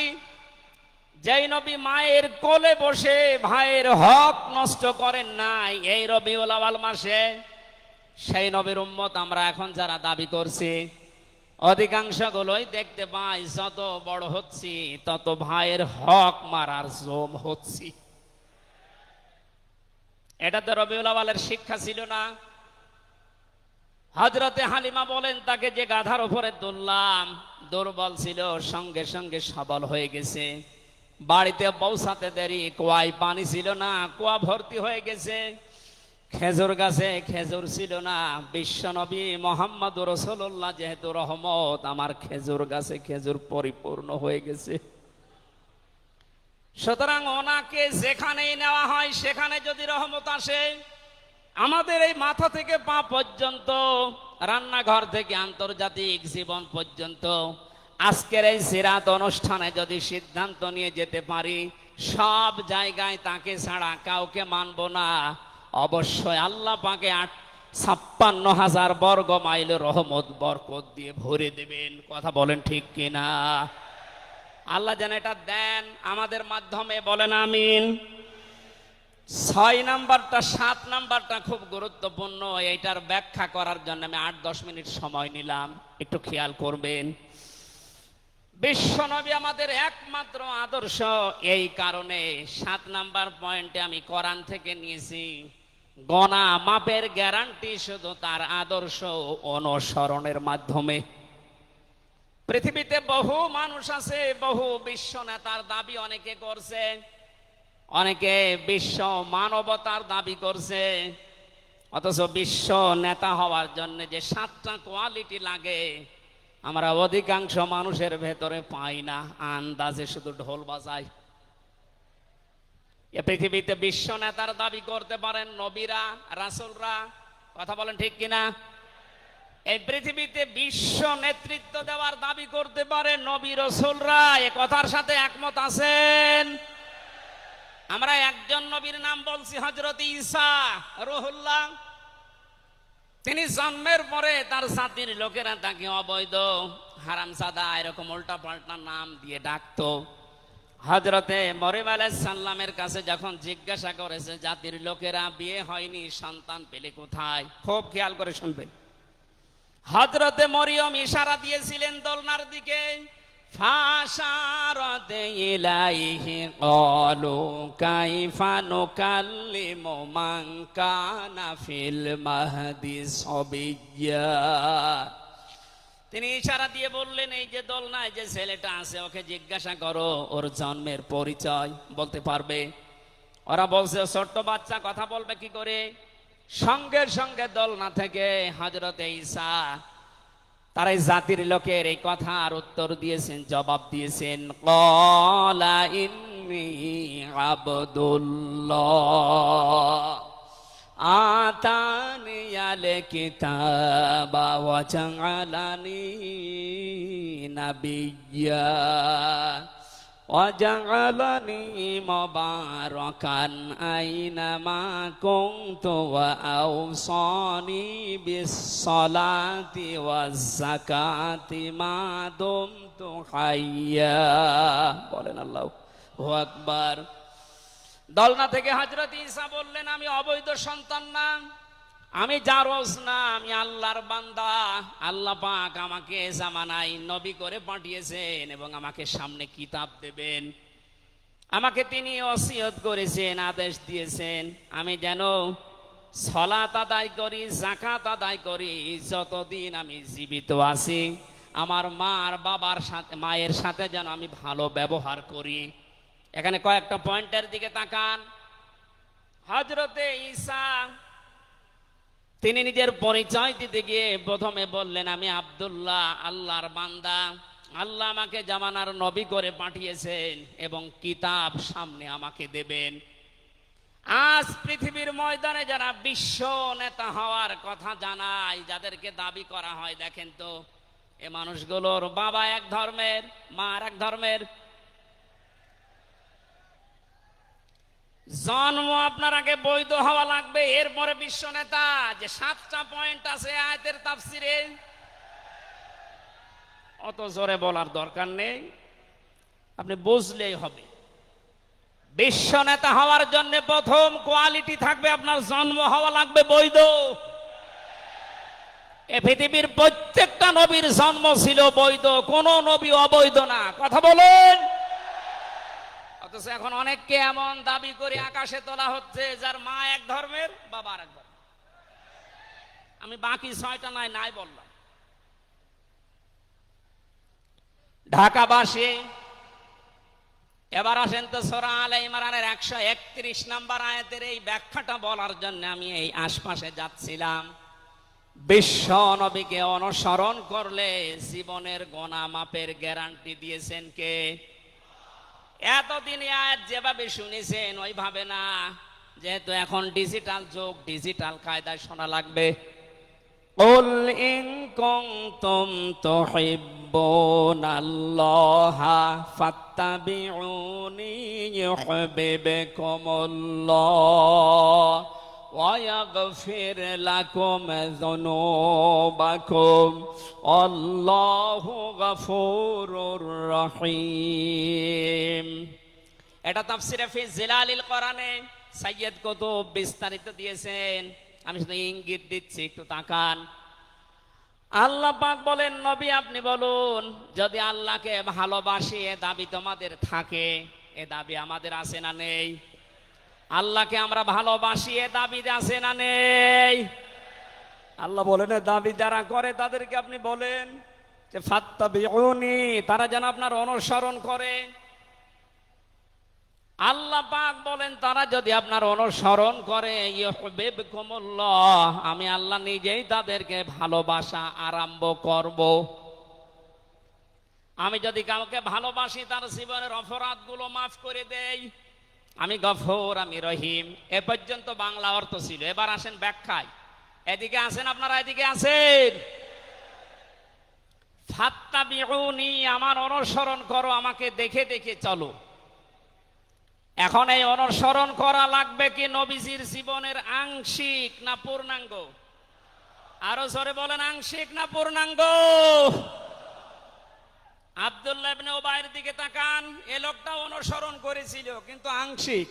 যেই নবী মায়ের কোলে বসে ভাইয়ের হক নষ্ট করেন নাই এই রবিউল আউয়াল মাসে, সেই নবীর উম্মত আমরা এখন যারা দাবি করছি, অধিকাংশ গুলোই দেখতে পাই যত বড় হচ্ছি তত ভাইয়ের হক মারার জম হচ্ছি। এটা তো রবিউল আউয়ালের শিক্ষা ছিল না। হযরতে হালিমা বলেন, তাকে যে গাধার উপরে তুললাম দুর্বল ছিল, সঙ্গে সঙ্গে সবল হয়ে গেছে। বাড়িতে পৌঁছাতে দেরি, কুয়ায় পানি ছিল না, কুয়া ভর্তি হয়ে গেছে। খেজুর গাছে খেজুর ছিল না, বিশ্বনবী মুহাম্মদুর রাসূলুল্লাহ যেহেতু রহমত, আমার খেজুর গাছে খেজুর পরিপূর্ণ হয়ে গেছে। সুতরাং ওনাকে যেখানেই নেওয়া হয় সেখানে যদি রহমত আসে, আমাদের এই মাথা থেকে পা পর্যন্ত, রান্নাঘর থেকে আন্তর্জাতিক জীবন পর্যন্ত, আজকের এই সিরাত অনুষ্ঠানে যদি সিদ্ধান্ত নিয়ে যেতে পারি সব জায়গায় তাকে ছাড়া কাউকে মানব না, অবশ্যই আল্লাহ পাকে 56,000 বর্গ মাইল রহমত বরকত দিয়ে ভরে দেবেন। কথা বলেন ঠিক কিনা? আল্লাহ যেন এটা দেন আমাদের মাধ্যমে, বলেন আমিন। 6 নাম্বারটা 7 নাম্বারটা খুব গুরুত্বপূর্ণ, এইটার ব্যাখ্যা করার জন্য আমি 8-10 মিনিট সময় নিলাম, একটু খেয়াল করবেন। বিশ্বনবী আমাদের একমাত্র আদর্শ, এই কারণে 7 নাম্বার পয়েন্টে আমি কোরআন থেকে নিয়েছি। গণা মাপের গ্যারান্টি শুধু তার আদর্শ অনুসরণের মাধ্যমে। পৃথিবীতে বহু মানুষ আছে, বহু বিশ্ব নেতার দাবি অনেকে করছে, অনেকে বিশ্ব মানবতার দাবি করছে, অথচ বিশ্ব নেতা হওয়ার জন্য যে 7টা কোয়ালিটি লাগে আমরা অধিকাংশ মানুষের ভেতরে পাই না, আন্দাজে শুধু ঢোল বাজায়। এ পৃথিবীতে বিশ্ব নেতার দাবি করতে পারেন নবীরা, রাসূলরা, কথা বলেন ঠিক কিনা? এই পৃথিবীতে বিশ্ব নেতৃত্ব দেওয়ার দাবি করতে পারে নবী রাসূলরা, এ কথার সাথে একমত আছেন? আমরা একজন নবীর নাম বলছি, হযরত ঈসা রূহুল্লাহ। তিনি জন্মের পরে তার জাতির লোকেরা তাকে অবৈধ, হারামজাদা, এরকম উল্টা পাল্টা নাম দিয়ে ডাকতো। হযরতে মরিয়ম আলাইহিস সালামের কাছে যখন জিজ্ঞাসা করেছে জাতির লোকেরা, বিয়ে হয়নি, সন্তান পেলে কোথায়, খুব খেয়াল করে শুনবেন। হযরতে মরিয়ম ইশারা দিয়েছিলেন দোলনার দিকে, ফাশারাত ইলাইহি ক্বালু কাইফা নুকাল্লিমু মান কানা ফিল মাহদি সাবিয়্যা। তিনি ইশারা দিয়ে বললেন, এই যে দোলনায় যে ছেলেটা আছে ওকে জিজ্ঞাসা করো ওর জন্মের পরিচয় বলতে পারবে। ওরা বলছে ছোট্ট বাচ্চা কথা বলবে কি করে? সঙ্গে সঙ্গে দোলনা থেকে হযরতে ঈসা তার এই জাতির লোকের এই কথার উত্তর দিয়েছেন, জবাব দিয়েছেন, ক্বালা ইন্নী আবদুল্লাহ আতানিয়াল কিতাবা ওয়া জাআলানি নাবিয়্যা ওয়া জাআলানি মুবারাকান আইনামা কুনতু ওয়া আওসানি বিস-সালাতি ওয়াজ-যাকাতি মা দুমতু হাইয়্যা। বলেন আল্লাহু আকবার। দোলনা থেকে হযরত ঈসা বললেন, আমি অবৈধ সন্তান না, আমি জারজ না, আমি আল্লাহর বান্দা। আল্লাহ পাক আমাকে জামানায় নবী করে পাঠিয়েছেন এবং আমাকে সামনে কিতাব দেবেন। আমাকে তিনি ওসিয়ত করেছেন, আদেশ দিয়েছেন আমি যেন সালাত আদায় করি, যাকাত আদায় করি, যতদিন আমি জীবিত আছি আমার মার বাবার সাথে, মায়ের সাথে যেন আমি ভালো ব্যবহার করি। এখানে কয়েকটা পয়েন্টের দিকে তাকান। হযরতে ঈসা তিনি নিজের পরিচয় দিতে গিয়ে প্রথমে বললেন, আমি আব্দুল্লাহ, আল্লাহর বান্দা। আল্লাহ আমাকে জামানার নবী করে পাঠিয়েছেন এবং কিতাব সামনে আমাকে দেবেন। আজ পৃথিবীর ময়দানে যারা বিশ্ব নেতা হওয়ার কথা জানায়, যাদেরকে দাবি করা হয়, দেখেন তো এ মানুষগুলোর বাবা এক ধর্মের, মা আর এক ধর্মের। জন্ম আপনার আগে বৈধ হওয়া লাগবে, এরপরে বিশ্ব নেতা। যে 7টা পয়েন্ট আছে আয়াতের তাফসিরে, অত জোরে বলার দরকার নেই, আপনি বুঝলেই হবে। বিশ্ব নেতা হওয়ার জন্য প্রথম কোয়ালিটি থাকবে, আপনার জন্ম হওয়া লাগবে বৈধ। এ পৃথিবীর প্রত্যেকটা নবীর জন্ম ছিল বৈধ, কোন নবী অবৈধ না। কথা বলেন। অথচ এখন অনেককে এমন দাবি করে আকাশে তোলা হচ্ছে যার মা এক ধর্মের, বাবা আর এক ধর্মের। আমি বাকি 6টা নাই বললাম। ঢাকাবাসী, এবার আসেন তো সূরা আলে ইমরানের 131 নম্বর আয়াতের এই ব্যাখ্যাটা বলার জন্য আমি এই আশপাশে যাচ্ছিলাম। বিশ্ব নবীকে অনুসরণ করলে জীবনের গুনাহ মাপের গ্যারান্টি দিয়েছেন কে? এতদিন আয়াত যেভাবে শুনেছেন ওইভাবে না, যেহেতু এখন ডিজিটাল যুগ, ডিজিটাল কায়দায় শোনা লাগবে। قُلْ إِن كُنتُمْ تُحِبُّونَ اللَّهَ فَاتَّبِعُونِي يُحْبِبْكُمُ اللَّهُ وَيَغْفِرْ لَكُمْ ذُنُوبَكُمْ وَاللَّهُ غَفُورٌ رَحِيمٌ। এটা তাফসিরে ফি জিলালিল কোরআনে সাইয়্যিদ কুতুব বিস্তারিত দিয়েছেন, আমি শুধু ইঙ্গিত দিচ্ছি, একটু তাকান। আল্লাহ পাক বলেন, নবী আপনি বলুন, যদি আল্লাহকে ভালোবাসি এ দাবি তোমাদের থাকে, এ দাবি আমাদের আছে না নেই? আল্লাহকে আমরা ভালোবাসি এ দাবি আছে না নেই? আল্লাহ বলেন দাবি যারা করে তাদেরকে আপনি বলেন যে ফাত্তাবিউনি, তারা যেন আপনার অনুসরণ করে। আল্লাহ পাক বলেন তারা যদি আপনার অনুসরণ করে, ইউহিব্বুকুমুল্লাহ, আমি আল্লাহ নিজেই তাদেরকে ভালোবাসা আরম্ভ করব। আমি যদি কাউকে ভালোবাসি তার জীবনের অপরাধগুলো মাফ করে দেই, আমি গফুর, আমি রহিম। এ পর্যন্ত বাংলা অর্থ ছিল। এবার আসেন ব্যাখ্যায়। এদিকে আসেন আপনারা, এদিকে আসেন। ফাত্তাবিউনি, আমার অনুসরণ করো, আমাকে দেখে দেখে চলো। এখন এই অনুসরণ করা লাগবে কি নবীজির জীবনের আংশিক না পূর্ণাঙ্গ? আরো জোরে বলেন, আংশিক না পূর্ণাঙ্গ? আব্দুল্লাহ ইবনে উবাইয়ের দিকে তাকান, এ লোকটা অনুসরণ করেছিল কিন্তু আংশিক।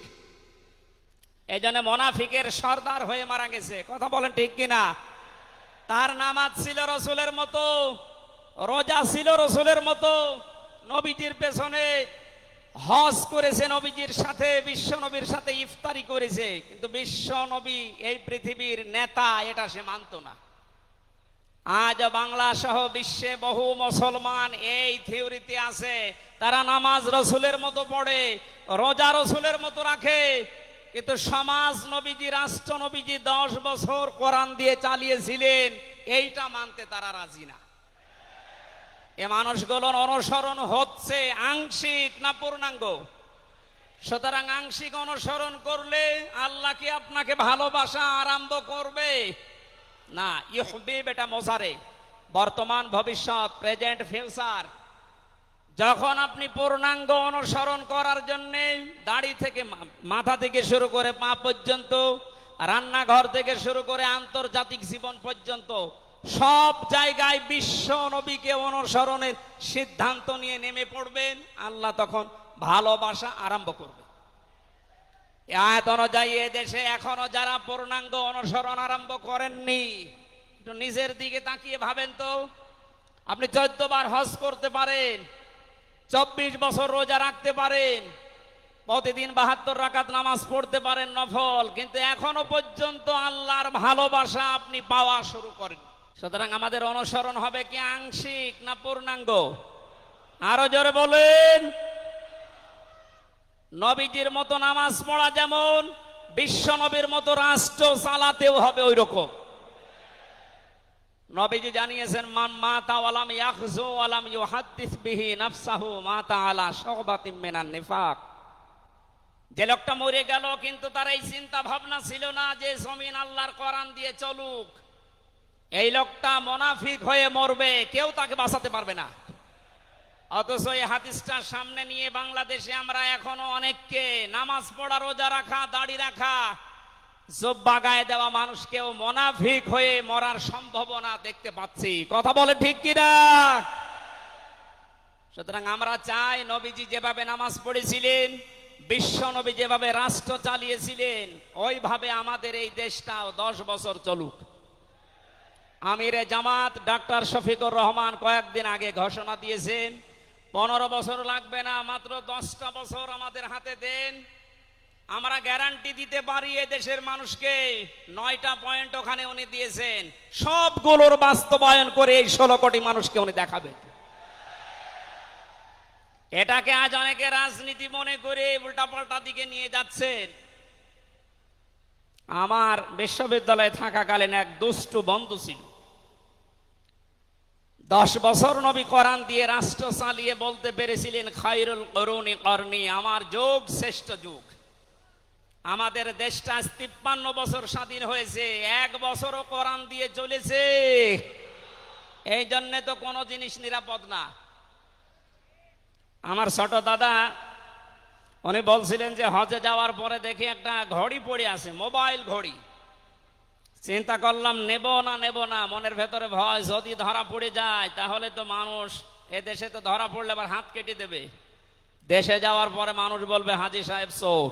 এই জন্য মুনাফিকের সর্দার হয়ে মারা গেছে। কথা বলেন ঠিক কিনা? তার নামাজ ছিল রসুলের মতো, রোজা ছিল রসুলের মতো, নবীজির পেছনে হজ করেছে, নবীজির সাথে, বিশ্ব নবীর সাথে ইফতারি করেছে, কিন্তু বিশ্ব নবী এই পৃথিবীর নেতা এটা সে মানত না। আজ বাংলা সহ বিশ্বে বহু মুসলমান এই থিওরিতে আছে, তারা নামাজ রসুলের মতো পড়ে, রোজা রসুলের মতো রাখে, কিন্তু সমাজ নবীজি, রাষ্ট্র নবীজি 10 বছর কোরআন দিয়ে চালিয়েছিলেন, এইটা মানতে তারা রাজি না। এ মানুষগুলোর অনুসরণ হচ্ছে আংশিক না পূর্ণাঙ্গ? সুতরাং আংশিক অনুসরণ করলে আল্লাহ কি আপনাকে ভালোবাসা আরম্ভ করবে? না। ইউহিব এটা মোজারে, বর্তমান, ভবিষ্যৎ, প্রেজেন্ট, ফিউচার। যখন আপনি পূর্ণাঙ্গ অনুসরণ করার জন্য দাড়ি থেকে, মাথা থেকে শুরু করে পা পর্যন্ত, রান্নাঘর থেকে শুরু করে আন্তর্জাতিক জীবন পর্যন্ত সব জায়গায় বিশ্ব নবীকে অনুসরণের সিদ্ধান্ত নিয়ে নেমে পড়বেন, আল্লাহ তখন ভালোবাসা আরম্ভ করবে। আয়াত অনুযায়ী এদেশে এখনো যারা পূর্ণাঙ্গ অনুসরণ আরম্ভ করেননি, একটু নিজের দিকে তাকিয়ে ভাবেন তো। আপনি 14 বার হজ করতে পারেন, 24 বছর রোজা রাখতে পারেন, প্রতিদিন 72 রাকাত নামাজ পড়তে পারেন নফল, কিন্তু এখনো পর্যন্ত আল্লাহর ভালোবাসা আপনি পাওয়া শুরু করেন। সুতরাং আমাদের অনুসরণ হবে কি আংশিক না পূর্ণাঙ্গ? আরো জোরে বলেন। নবীজির মতো নামাজ পড়া যেমন, বিশ্ব নবীর মতো রাষ্ট্র চালাতেও হবে ওই রকম। নবীজি জানিয়েছেন, মান মাতা ওয়ালাম ইয়াখযু ওয়ালাম ইউহাদ্দিস বিহি নাফসাহু মাতা আলা শুবাতিন মিনান নিফাক। যে লোকটা মরে গেল কিন্তু তার এই চিন্তা ভাবনা ছিল না যে জমিন আল্লাহর কোরআন দিয়ে চলুক, এই লোকটা মুনাফিক হয়ে মরবে, কেউ তাকে বাঁচাতে পারবে না। অথচ এই হাদিসটা সামনে নিয়ে বাংলাদেশে আমরা এখনো অনেককে নামাজ পড়া, রোজা রাখা, দাড়ি রাখা, জুব্বা গায়ে দেওয়া মানুষকেও মুনাফিক হয়ে মরার সম্ভাবনা দেখতে পাচ্ছি। কথা বলে ঠিক কিনা? সুতরাং আমরা চাই নবীজি যেভাবে নামাজ পড়েছিলেন, বিশ্ব নবী যেভাবে রাষ্ট্র চালিয়েছিলেন, ওইভাবে আমাদের এই দেশটাও 10 বছর চলুক। আমিরে জামাত ডাক্তার শফিকুর রহমান কয়েকদিন আগে ঘোষণা দিয়েছেন, 15 বছর লাগবে না, মাত্র 10টা বছর আমাদের হাতে দেন, আমরা গ্যারান্টি দিতে পারি এ দেশের মানুষকে। 9টা পয়েন্ট ওখানে উনি দিয়েছেন, সবগুলোর বাস্তবায়ন করে এই 16 কোটি মানুষকে উনি দেখাবেন। এটাকে আজ অনেকে রাজনীতি মনে করে উল্টাপাল্টা দিকে নিয়ে যাচ্ছেন। আমার বিশ্ববিদ্যালয়ে থাকাকালীন এক দুষ্টু বন্ধু ছিল, 10 বছর নবী কোরআন দিয়ে রাষ্ট্র চালিয়ে বলতে পেরেছিলেন, খায়রুল কুরুনি করনি, আমার যুগ শ্রেষ্ঠ যুগ। আমাদের দেশটা 53 বছর স্বাধীন হয়েছে, 1 বছরও কোরআন দিয়ে চলেছে। এই জন্য তো কোনো জিনিস নিরাপদ না। আমার ছোট দাদা উনি বলছিলেন যে হজে যাওয়ার পরে দেখি একটা ঘড়ি পড়ে আছে, মোবাইল ঘড়ি। চিন্তা করলাম নেব না, মনের ভেতরে ভয়, যদি ধরা পড়ে যায় তাহলে তো মানুষ, এ দেশে তো ধরা পড়লে আবার হাত কেটে দেবে, দেশে যাওয়ার পরে মানুষ বলবে হাজী সাহেব চোর।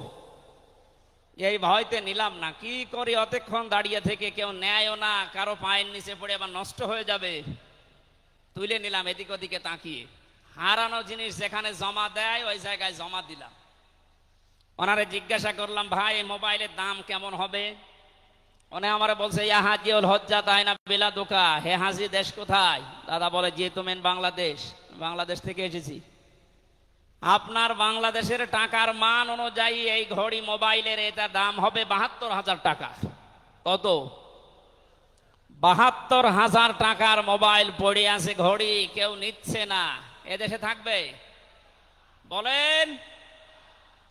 এই ভয়তে নিলাম না। কি করি, অতক্ষণ দাঁড়িয়ে থেকে কেউ নেয়ও না, কারো পায়ের নিচে পড়ে আবার নষ্ট হয়ে যাবে, তুলে নিলাম এদিক ওদিকে তাকিয়ে। হারানো জিনিস যেখানে জমা দেয় ওই জায়গায় জমা দিলাম। ওনারে জিজ্ঞাসা করলাম, ভাই মোবাইলের দাম কেমন হবে? উনি আমারে বলছে, ইয়া হাজিউল হজ্জা তাই না বিলা দোকা, হে হাজি দেশ কোথায়? দাদা বলে, জি তুমেন বাংলাদেশ। বাংলাদেশ থেকে এসেছি। আপনার বাংলাদেশের টাকার মান অনুযায়ী এই ঘড়ি মোবাইলের এটা দাম হবে 72,000 টাকা। কত? 72,000 টাকার মোবাইল পড়ে আছে, ঘড়ি কেউ নিচ্ছে না। এদেশে থাকবে? বলেন।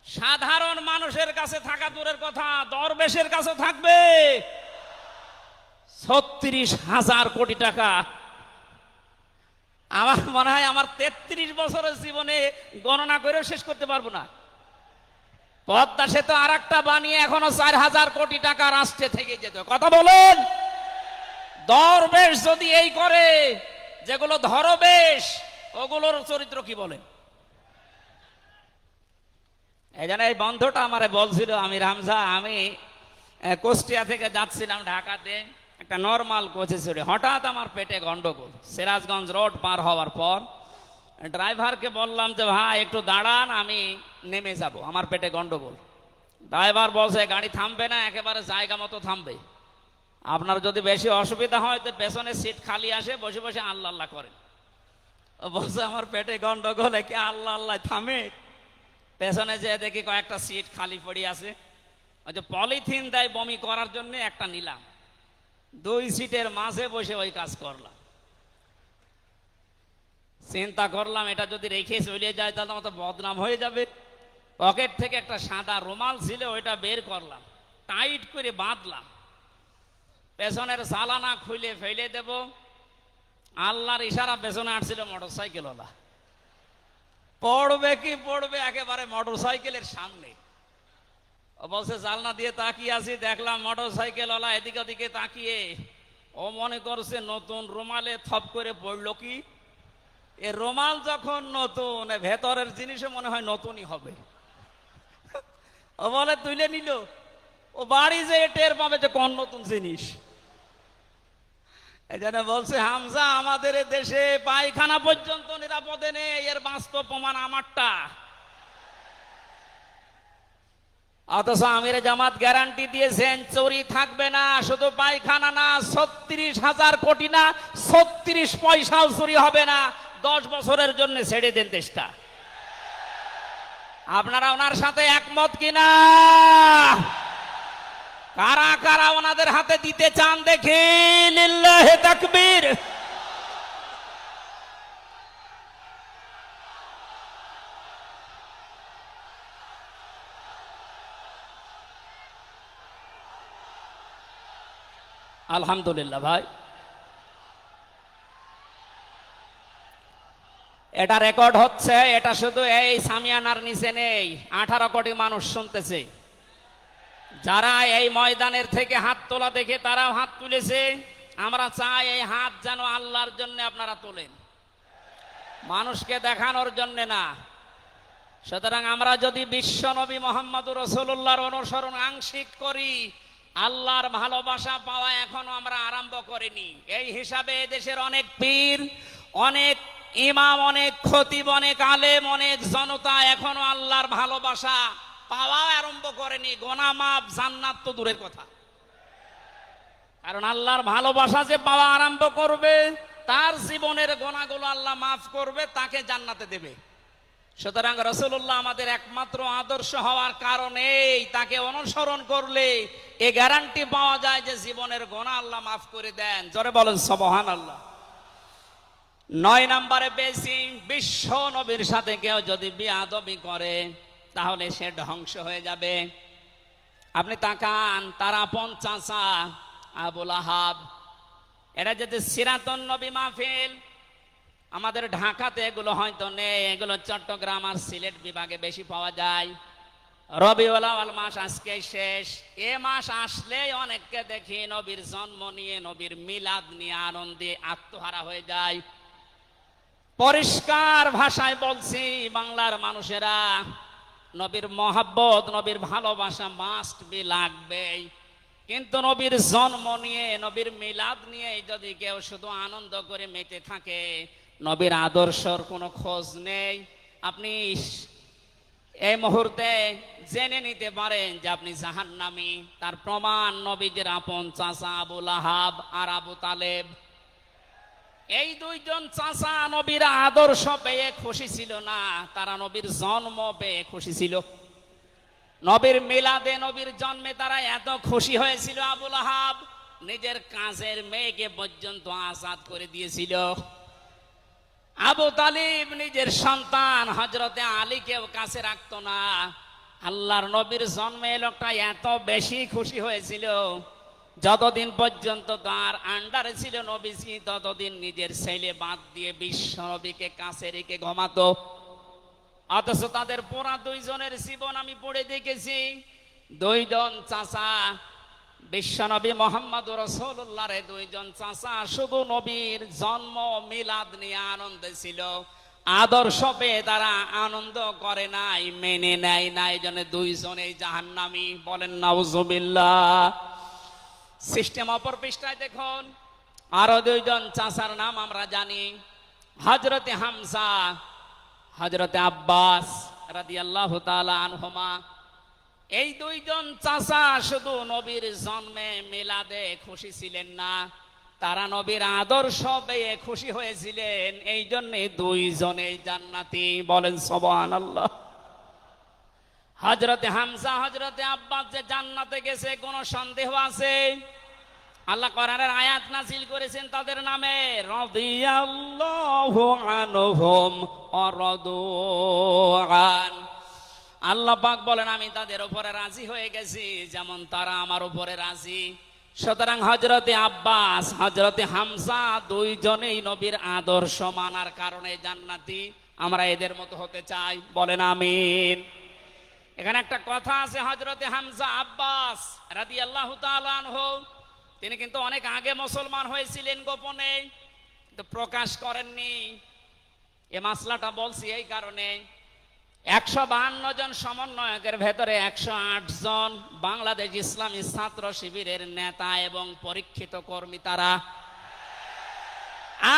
সাধারণ মানুষের কাছে থাকা দূরের কথা, দরবেশের কাছে থাকবে 36,000 কোটি টাকা। আমার মনে হয় আমার 33 বছরের জীবনে গণনা করেও শেষ করতে পারবো না। পদ্মা সেতু আর একটা বানিয়ে এখনো 4,000 কোটি টাকা রাষ্ট্রে থেকে যেত। কথা বলেন। দরবেশ যদি এই করে, যেগুলো ধরবেশ ওগুলোর চরিত্র কি বলেন? এই জন্য এই বন্ধুটা আমারে বলছিল, আমি রামজা, আমি কুষ্টিয়া থেকে যাচ্ছিলাম ঢাকাতে, একটা নর্মাল কোচে চড়ে হঠাৎ আমার পেটে গন্ডগোল। সিরাজগঞ্জ রোড পার হওয়ার পর ড্রাইভারকে বললাম যে ভাই একটু দাঁড়ান, আমি নেমে যাব, আমার পেটে গন্ডগোল। ড্রাইভার বলছে, গাড়ি থামবে না, একেবারে জায়গা মতো থামবে, আপনার যদি বেশি অসুবিধা হয় তো পেছনে সিট খালি আসে, বসে বসে আল্লাহ আল্লাহ করেন। বলছে আমার পেটে গন্ডগোল, কি আল্লাহ আল্লাহ থামে? পেছনে যে দেখি কয়েকটা সিট খালি পড়ে আছে, ওই যে পলিথিন দেয় বমি করার জন্য, একটা নিলাম, 2 সিটের মাঝে বসে ওই কাজ করলাম। চিন্তা করলাম এটা যদি রেখে চলে যায় তাহলে আমার তো বদনাম হয়ে যাবে। পকেট থেকে একটা সাদা রুমাল ছিল, ওইটা বের করলাম, টাইট করে বাঁধলাম, পেছনের জালানা খুলে ফেলে দেব। আল্লাহর ইশারা, পেছনে আসছিল মোটরসাইকেলওয়ালা, পড়বে কি পড়বে একেবারে মোটরসাইকেলের সামনে। ও বলছে জালনা দিয়ে তাকিয়ে আছি, দেখলাম মোটরসাইকেলওয়ালা এদিকে ওদিকে তাকিয়ে, ও মনে করছে নতুন রুমালে থপ করে পড়লো কি। এ রুমাল যখন নতুন, ভেতরের জিনিসও মনে হয় নতুনই হবে। ও বলে তুলে নিল, ও বাড়ি যে টের পাবে যে কোন নতুন জিনিস। এই জন্য বলছে হামজা, আমাদের দেশে পায়খানা পর্যন্ত নিরাপদে নেই, এর বাস্তব প্রমাণ আমারটা। অথচ আমির জামাত গ্যারান্টি দিয়েছেন চুরি থাকবে না, শুধু পায়খানা না, 36,000 কোটি না, 36 পয়সাও চুরি হবে না, 10 বছরের জন্য ছেড়ে দেন দেশটা। আপনারা ওনার সাথে একমত কিনা? কারা কারা ওনাদের হাতে দিতে চান দেখি, লিল্লাহি তাকবীর। আলহামদুলিল্লাহ ভাই, এটা রেকর্ড হচ্ছে। এটা শুধু এই সামিয়ানার নিচে নেই, 18 কোটি মানুষ শুনতেছে। যারা এই ময়দানের থেকে হাত তোলা দেখে তারাও হাত তুলেছে। আমরা চাই এই হাত যেন আল্লাহর জন্য আপনারা তোলেন, মানুষকে দেখানোর জন্য না। সুতরাং আমরা যদি বিশ্ব নবী মুহাম্মদুর রাসূলুল্লাহর অনুসরণ আংশিক করি, আল্লাহর ভালোবাসা পাওয়া এখনো আমরা আরম্ভ করিনি। এই হিসাবে দেশের অনেক পীর, অনেক ইমাম, অনেক খতিব, অনেক আলেম, অনেক জনতা এখনো আল্লাহর ভালোবাসা পাওয়া আরম্ভ করেনি। গোনা মাফ, জান্নাত তো দূরের কথা। কারণ আল্লাহর ভালোবাসা যে পাওয়া আরম্ভ করবে, তার জীবনের গোনাগুলো আল্লাহ মাফ করবে, তাকে জান্নাতে দেবে। সুতরাং রাসূলুল্লাহ আমাদের একমাত্র আদর্শ হওয়ার কারণেই তাকে অনুসরণ করলে এ গ্যারান্টি পাওয়া যায় যে জীবনের গোনা আল্লাহ মাফ করে দেন। জোরে বলেন সুবহানাল্লাহ। 9 নম্বরে পেয়েছি, বিশ্ব নবীর সাথে কেউ যদি বেয়াদবি করে তাহলে সে ধ্বংস হয়ে যাবে। আপনি তাকান, তার আপন চাচা আবু লাহাব, এটা যদি সিরাতুন নবী মাহফিল, আমাদের ঢাকাতে এগুলো হয়তো নেই, এগুলো চট্টগ্রাম আর সিলেট বিভাগে বেশি পাওয়া যায়। রবিউল আউয়াল মাস আজকে শেষ, এ মাস আসলেই অনেককে দেখি নবীর জন্ম নিয়ে, নবীর মিলাদ নিয়ে আনন্দে আত্মহারা হয়ে যায়। পরিষ্কার ভাষায় বলছি, বাংলার মানুষেরা, নবীর মহাব্বত, নবীর ভালোবাসা মাস্ট বি লাগবেই। কিন্তু নবীর জন্ম নিয়ে, নবীর মিলাদ নিয়ে যদি কেউ শুধু আনন্দ করে মেতে থাকে, নবীর আদর্শর কোনো খোঁজ নেই, আপনি এই মুহূর্তে জেনে নিতে পারেন যে আপনি জাহান্নামী। তার প্রমাণ নবীদের আপন চাচা আবু লাহাব আর আবু তালেব। এই দুইজন চাচা নবীর আদর্শ পেয়ে খুশি ছিল না, তারা নবীর জন্ম পেয়ে খুশি ছিল। নবীর মিলাদে, নবীর জন্মে তারা এত খুশি হয়েছিল, আবু লাহাব নিজের কাজের মেয়েকে পর্যন্ত আজাদ করে দিয়েছিল। আবু তালিব নিজের সন্তান হযরতে আলীকেও কাছে রাখতো না। আল্লাহর নবীর জন্মে লোকটা এত বেশি খুশি হয়েছিল, যতদিন পর্যন্ত তার আন্ডারে ছিল নবীজি, ততদিন নিজের ছেলে বাদ দিয়ে বিশ্ব নবীকে কাছে রেখে ঘুমাতো। অথচ তাদের পুরা দুইজনের জীবন আমি পড়ে দেখেছি। দুইজন চাচা, বিশ্বনবী মুহাম্মদুর রাসূলুল্লাহর দুইজন চাচা শুধু নবীর জন্ম মিলাদ নিয়ে আনন্দে ছিল, আদর্শ পেয়ে তারা আনন্দ করে নাই, মেনে নেয় নাই, জন্য দুইজনেই জাহান্নামী। বলেন নাউজুবিল্লাহ। সিস্টেম অপর পৃষ্ঠায় দেখুন, আরো দুইজন চাচার নাম আমরা জানি, হযরতে হামজা, হযরতে আব্বাস রাদিয়াল্লাহু তাআলা আনহুমা। এই দুইজন চাচা শুধু নবীর জন্মে মিলাদে খুশি ছিলেন না, তারা নবীর আদর্শ পেয়ে খুশি হয়েছিলেন। এই জন্য দুইজনেই জান্নাতি। বলেন সুবহানাল্লাহ। হযরতে হামজা, হযরতে আব্বাস যে জান্নাতে গেছে কোনো সন্দেহ আছে? আল্লাহ কোরআনের আয়াত নাযিল করেছেন তাদের নামে, রাদিয়াল্লাহু আনহুম ওয়া রাদু আন। আল্লাহ পাক বলেন আমি তাদের উপরে রাজি হয়ে গেছি যেমন তারা আমার উপরে রাজি। সুতরাং হযরতে আব্বাস, হযরতে হামজা দুইজনেই নবীর আদর্শ মানার কারণে জান্নাতি। আমরা এদের মতো হতে চাই। বলেন আমিন। এখানে একটা কথা আছে, হযরতে হামজা আব্বাস রাদিয়াল্লাহু তাআলা আনহু, তিনি কিন্তু অনেক আগে মুসলমান হয়েছিলেন গোপনে, কিন্তু প্রকাশ করেননি। এই মাসলাটা বলছি এই কারণে, 152 জন সমন্বয়কের ভেতরে 108 জন বাংলাদেশ ইসলামী ছাত্র শিবিরের নেতা এবং পরীক্ষিত কর্মী। তারা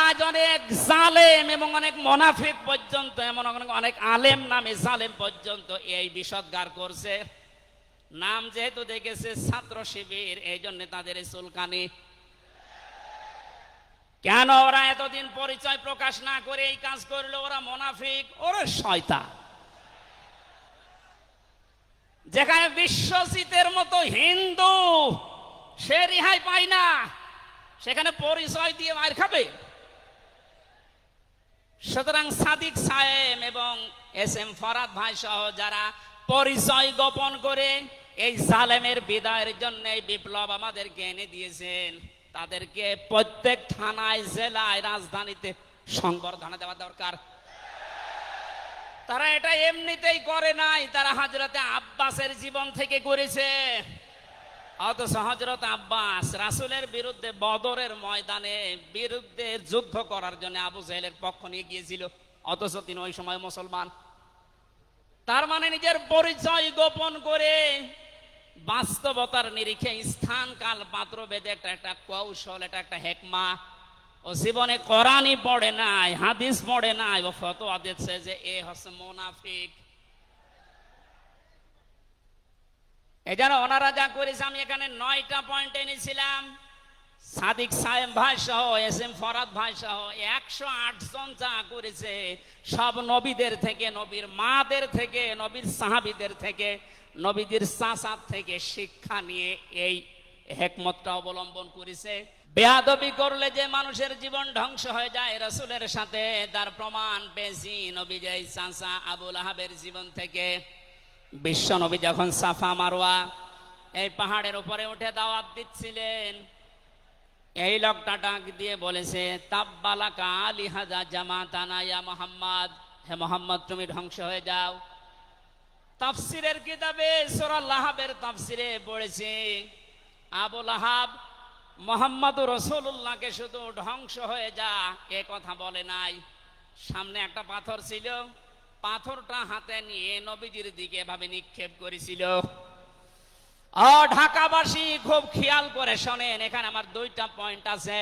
আজ অনেক জালেম এবং অনেক মুনাফিক পর্যন্ত, এমন অনেক আলেম নামে জালেম পর্যন্ত এই বিষদগার করছে। নাম যেহেতু দেখেছে ছাত্র শিবির, এই জন্য তাদের এই চুলকানি। কেন ওরা এতদিন পরিচয় প্রকাশ না করে এই কাজ করলো? ওরা মুনাফিক, ওরা শয়তান। যেখানে বিশ্বজিতের মতো হিন্দু সে রেহাই পায় না, সেখানে পরিচয় দিয়ে মার খাবে। সুতরাং সাদিক সাহেব এবং এস এম ফরহাদ ভাই সহ যারা পরিচয় গোপন করে এই জালেমের বিদায়ের জন্য এই বিপ্লব আমাদেরকে এনে দিয়েছেন, তাদেরকে প্রত্যেক থানায়, জেলায়, রাজধানীতে সংবর্ধনা দেওয়া দরকার। তারা এটা এমনিতেই করে নাই, তারা হযরতে আব্বাসের জীবন থেকে করেছে। অথচ হযরত আব্বাস রাসূলের বিরুদ্ধে বদরের ময়দানে বিরুদ্ধে যুদ্ধ করার জন্য আবু জাহেলের পক্ষ নিয়ে গিয়েছিল, অথচ তিনি ওই সময় মুসলমান। তার মানে নিজের পরিচয় গোপন করে বাস্তবতার নিরিখে স্থান কাল পাত্র ভেদে একটা কৌশল, এটা একটা হেকমা। ও জীবনে কোরআনই পড়ে নাই, হাদিস পড়ে নাই, ও ফতোয়া দিচ্ছে যে এ হচ্ছে মুনাফিক। এই জন্য ওনারা যা করেছে, আমি এখানে 9টা পয়েন্ট এনেছিলাম। সাদিক সাহেব ভাই সহ এস এম ফরহাদ ভাই সহ 108 জন যা করেছে, সব নবীদের থেকে, নবীর মাদের থেকে, নবীর সাহাবীদের থেকে, নবীদের চাচার থেকে শিক্ষা নিয়ে এই হেকমতটা অবলম্বন করেছে। বেয়াদবি করলে যে মানুষের জীবন ধ্বংস হয়ে যায় রাসূলের সাথে, তার প্রমাণ পেয়েছি নবীর চাচা আবু লাহাবের জীবন থেকে। বিশ্ব নবী যখন সাফা মারওয়া এই পাহাড়ের উপরে উঠে দাওয়াত দিচ্ছিলেন, এই লোকটা ডাক দিয়ে বলেছে, তাব্বালাকা আলিহাযা জামাতানা ইয়া মুহাম্মদ, হে মুহাম্মদ তুমি ধ্বংস হয়ে যাও। তাফসিরের কিতাবে সূরা লাহাবের তাফসিরে পড়েছে, আবু লাহাব মুহাম্মদুর রাসূলুল্লাহকে শুধু ধ্বংস হয়ে যা এ কথা বলে নাই। সামনে একটা পাথর ছিল, পাথরটা হাতে নিয়ে নবীজির দিকে এভাবে নিক্ষেপ করেছিল। ঢাকাবাসী খুব খেয়াল করে শোনেন, এখানে আমার 2টা পয়েন্ট আছে।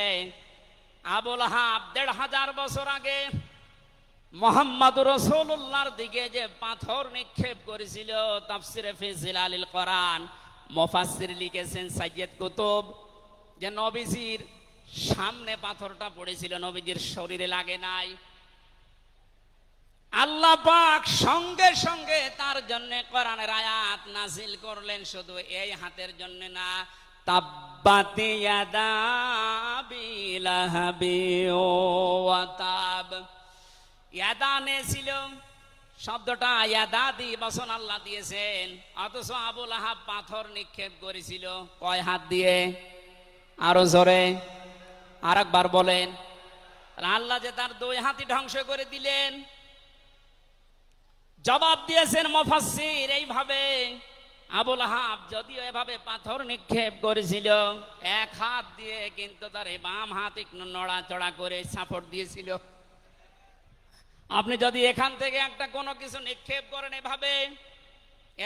আবু লাহাব 1500 বছর আগে মুহাম্মদুর রাসূলুল্লাহর দিকে যে পাথর নিক্ষেপ করেছিল, তাফসিরে ফি জিলালিল কোরআন মুফাসসির লিখেছেন সাইয়্যিদ কুতুব, যে নবীজির সামনে পাথরটা পড়েছিল, নবীজির শরীরে লাগে নাই। আল্লাহ পাক সঙ্গে সঙ্গে তার জন্য কোরআনের আয়াত নাযিল করলেন, শুধু এই হাতের জন্য না, তাব্বাত ইয়াদা আবি লাহাবি ওয়া তাব। ইয়াদানে ছিল শব্দটা, ইয়াদাদি বচন আল্লাহ দিয়েছেন, অথচ আবু লাহাব পাথর নিক্ষেপ করেছিল কয় হাত দিয়ে? আরো জোরে আরেকবার বলেন। আল্লাহ যে তার 2 হাতই ধ্বংস করে দিলেন। জবাব দিয়েছেন মুফাসসির এইভাবে, আবু লাহাব যদিও এভাবে পাথর নিক্ষেপ করেছিল 1 হাত দিয়ে, কিন্তু তার বাম হাত একটু নড়াচড়া করে সাপোর্ট দিয়েছিল। আপনি যদি এখান থেকে একটা কোনো কিছু নিক্ষেপ করেন এভাবে,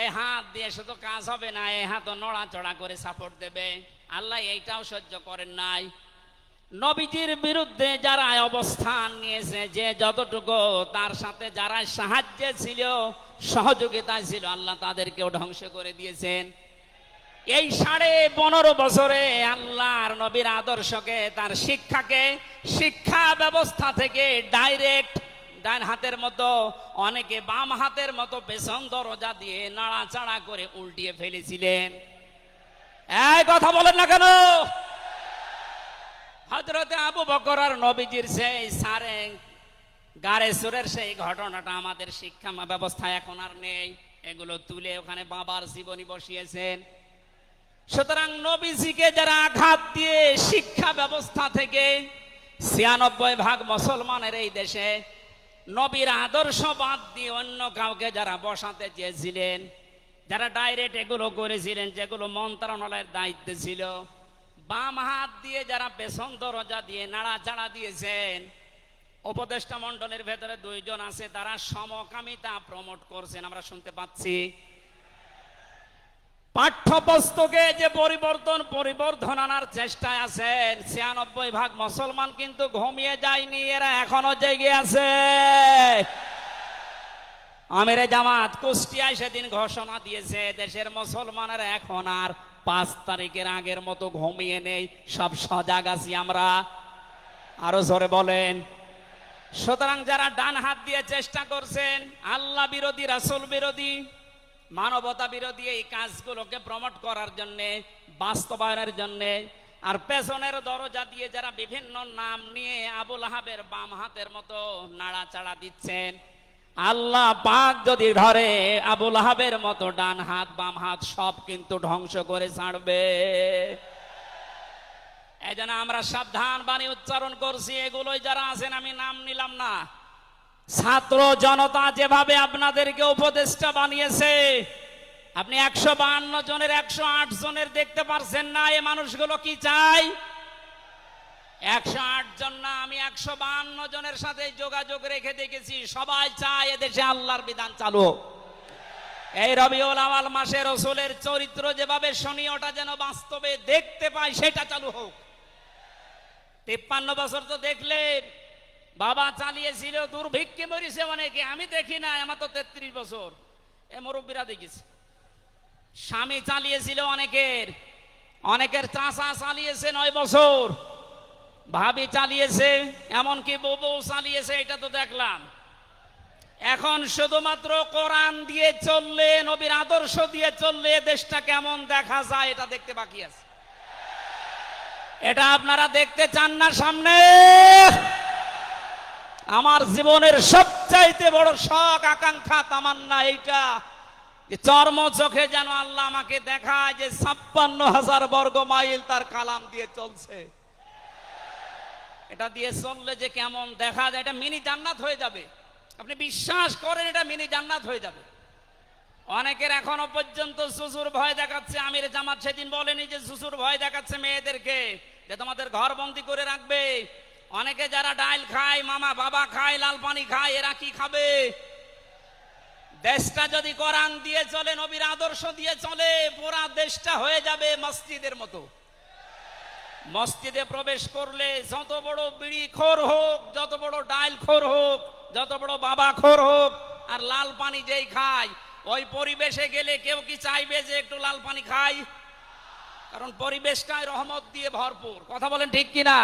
এই হাত দিয়ে শুধু কাজ হবে না, এই হাতও নড়াচড়া করে সাপোর্ট দেবে। আল্লাহ এইটাও সহ্য করেন নাই। নবীজির বিরুদ্ধে যারা অবস্থান নিয়েছে, যে যতটুকু তার সাথে যারা সাহায্যে ছিল, সহযোগিতায় ছিল, আল্লাহ তাদেরকেও ধ্বংস করে দিয়েছেন। এই 15.5 বছরে আল্লাহর নবীর আদর্শকে, তার শিক্ষাকে, শিক্ষা ব্যবস্থা থেকে ডাইরেক্ট ডান হাতের মতো, অনেকে বাম হাতের মতো পেছন দরজা দিয়ে নাড়াচাড়া করে উল্টিয়ে ফেলেছিলেন। এই কথা বলেন না কেন? হযরতে আবু বকর আর নবীজির সেই সারে গারে সুরের সেই ঘটনাটা আমাদের শিক্ষা ব্যবস্থায় এখন আর নেই। এগুলো তুলে ওখানে বাবার জীবনী বসিয়েছেন। সুতরাং নবীজিকে যারা আঘাত দিয়ে শিক্ষা ব্যবস্থা থেকে 96% মুসলমানের এই দেশে নবীর আদর্শ বাদ দিয়ে অন্য কাউকে যারা বসাতে চেয়েছিলেন, যারা ডাইরেক্ট এগুলো করেছিলেন, যেগুলো মন্ত্রণালয়ের দায়িত্বে ছিল, বাম হাত দিয়ে যারা পেছন দরজা দিয়ে নাড়াচাড়া দিয়েছেন, উপদেষ্টা মণ্ডলের ভেতরে 2 জন আছে, তারা সমকামিতা প্রমোট করছেন, আমরা শুনতে পাচ্ছি। পাঠ্যপুস্তকে যে পরিবর্ধন আনার চেষ্টায় আছেন, 96% মুসলমান কিন্তু ঘুমিয়ে যায়নি, এরা এখনো জেগে আছে। আমিরে জামাত কুষ্টিয়ায় সেদিন ঘোষণা দিয়েছে দেশের মুসলমানেরা এখন আর 5 তারিখের আগের মতো ঘুমিয়ে নেই, সব সজাগ আছি আমরা। আরো জোরে বলেন। সুতরাং যারা ডান হাত দিয়ে চেষ্টা করছেন আল্লাহ বিরোধী, রাসূল বিরোধী, মানবতা বিরোধী এই কাজগুলোকে প্রমোট করার জন্য, বাস্তবায়নের জন্য, আর পেছনের দরজা দিয়ে যারা বিভিন্ন নাম নিয়ে আবুল আহাবের বাম হাতের মতো নাড়াচাড়া দিচ্ছেন, আল্লাহ পাক যদি ধরে আবুল আহাবের মতো ডান হাত বাম হাত সব কিন্তু ধ্বংস করে ছাড়বে। এই জন্য আমরা সাবধান বাণী উচ্চারণ করছি। এগুলোই যারা আছেন, আমি নাম নিলাম না, ছাত্র জনতা যেভাবে আপনাদেরকে উপদেষ্টা বানিয়েছে, আপনি 152 জনের 108 জনের দেখতে পারছেন না। এই মানুষগুলো কি চাই? 108 জন না, আমি 152 জনের সাথে যোগাযোগ রেখে দেখেছি, সবাই চায় এদেশে আল্লাহর বিধান চালু হোক। এই রবিউল আউয়াল মাসে রাসূলের চরিত্র যেভাবে শুনি ওটা যেন বাস্তবে দেখতে পাই, সেটা চালু হোক। 53 বছর তো দেখলে বাবা চালিয়েছিল, দুর্ভিক্ষে মরেছে অনেকে, আমি দেখি না, আমার তো 33 বছর, এ মুরব্বীরা দেখেছি। স্বামী চালিয়েছিল অনেকের চাচা চালিয়েছে 9 বছর, ভাবি চালিয়েছে, এমনকি বউ চালিয়েছে, এটা তো দেখলাম। এখন শুধুমাত্র কোরআন দিয়ে চললে, নবীর আদর্শ দিয়ে চললে দেশটা কেমন দেখা যায় এটা দেখতে বাকি আছে। এটা আপনারা দেখতে চান না সামনে? আমার জীবনের সবচাইতে বড় শখ, আকাঙ্ক্ষা, তামান্না এইটা, চর্ম চোখে যেন আল্লাহ আমাকে দেখায় যে 56,000 বর্গ মাইল তার কালাম দিয়ে চলছে। এটা দিয়ে চললে যে কেমন দেখা যায়, এটা মিনি জান্নাত হয়ে যাবে। আপনি বিশ্বাস করেন, এটা মিনি জান্নাত হয়ে যাবে। অনেকের এখনো পর্যন্ত শ্বশুর ভয় দেখাচ্ছে। আমির জামাত সেদিন বলেনি যে শ্বশুর ভয় দেখাচ্ছে মেয়েদেরকে যে তোমাদের ঘর বন্দি করে রাখবে। অনেকে যারা ডাল খায়, মামা বাবা খায়, লাল পানি খায়, এরা কি খাবে? দেশটা যদি কোরআন দিয়ে চলে, নবীর আদর্শ দিয়ে চলে, পুরা দেশটা হয়ে যাবে মসজিদের মতো। মসজিদে প্রবেশ করলে যত বড় বিড়ি খোর হোক, যত বড় ডাল খোর হোক, যত বড় বাবা খোর হোক, আর লাল পানি যেই খায়, ওই পরিবেশে গেলে কেউ কি চাইবে যে একটু লাল পানি খাই? কারণ পরিবেশটাই রহমত দিয়ে ভরপুর। কথা বলেন ঠিক কিনা?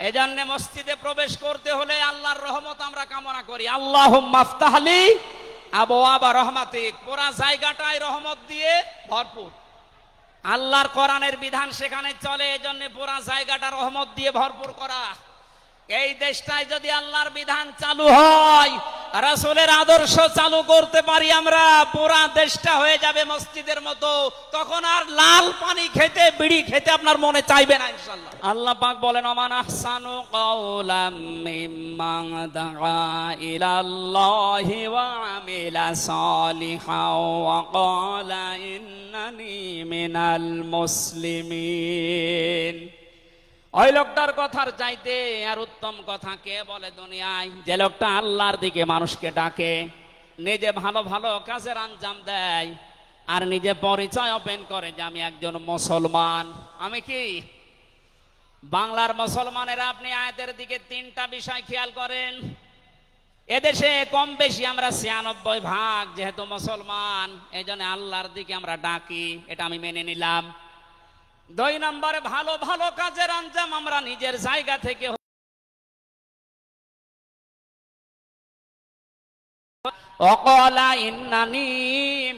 এজন্য মসজিদে প্রবেশ করতে হলে আল্লাহর রহমত আমরা কামনা করি। আল্লাহুম্মা আফতাহলি আবওয়াবা রহমাতিক, পুরা জায়গাটাই রহমত দিয়ে ভরপুর। আল্লাহর কোরআনের বিধান সেখানে চলে, এজন্য পুরা জায়গাটা রহমত দিয়ে ভরপুর করা। এই দেশটায় যদি আল্লাহর বিধান চালু হয়, রাসূলের আদর্শ চালু করতে পারি আমরা, পুরা দেশটা হয়ে যাবে মসজিদের মতো। তখন আর লাল পানি খেতে, বিড়ি খেতে আপনার মনে চাইবে না ইনশাআল্লাহ। আল্লাহ পাক বলেন, ওমান আহসানু কাওলাম মিম্মান দাআ ইলাল্লাহি ওয়া আমিলা সালিহান ওয়া ক্বালা ইন্নানি মিনাল মুসলিমিন। ওই লোকটার কথার চাইতে আর উত্তম কথা কে বলে দুনিয়ায়? যে লোকটা আল্লাহর দিকে মানুষকে ডাকে, নিজে ভালো ভালো কাজের আঞ্জাম দেয়, আর নিজে পরিচয় ওপেন করে যে আমি একজন মুসলমান। আমি কি? বাংলার মুসলমানেরা, আপনি আয়াতের দিকে 3টা বিষয় খেয়াল করেন। এদেশে কম বেশি আমরা 96% যেহেতু মুসলমান, এই জন্য আল্লাহর দিকে আমরা ডাকি, এটা আমি মেনে নিলাম। 2 নম্বরে, ভালো ভালো কাজের আঞ্জাম আমরা নিজের জায়গা থেকে, ওয়াকালা ইন্নানি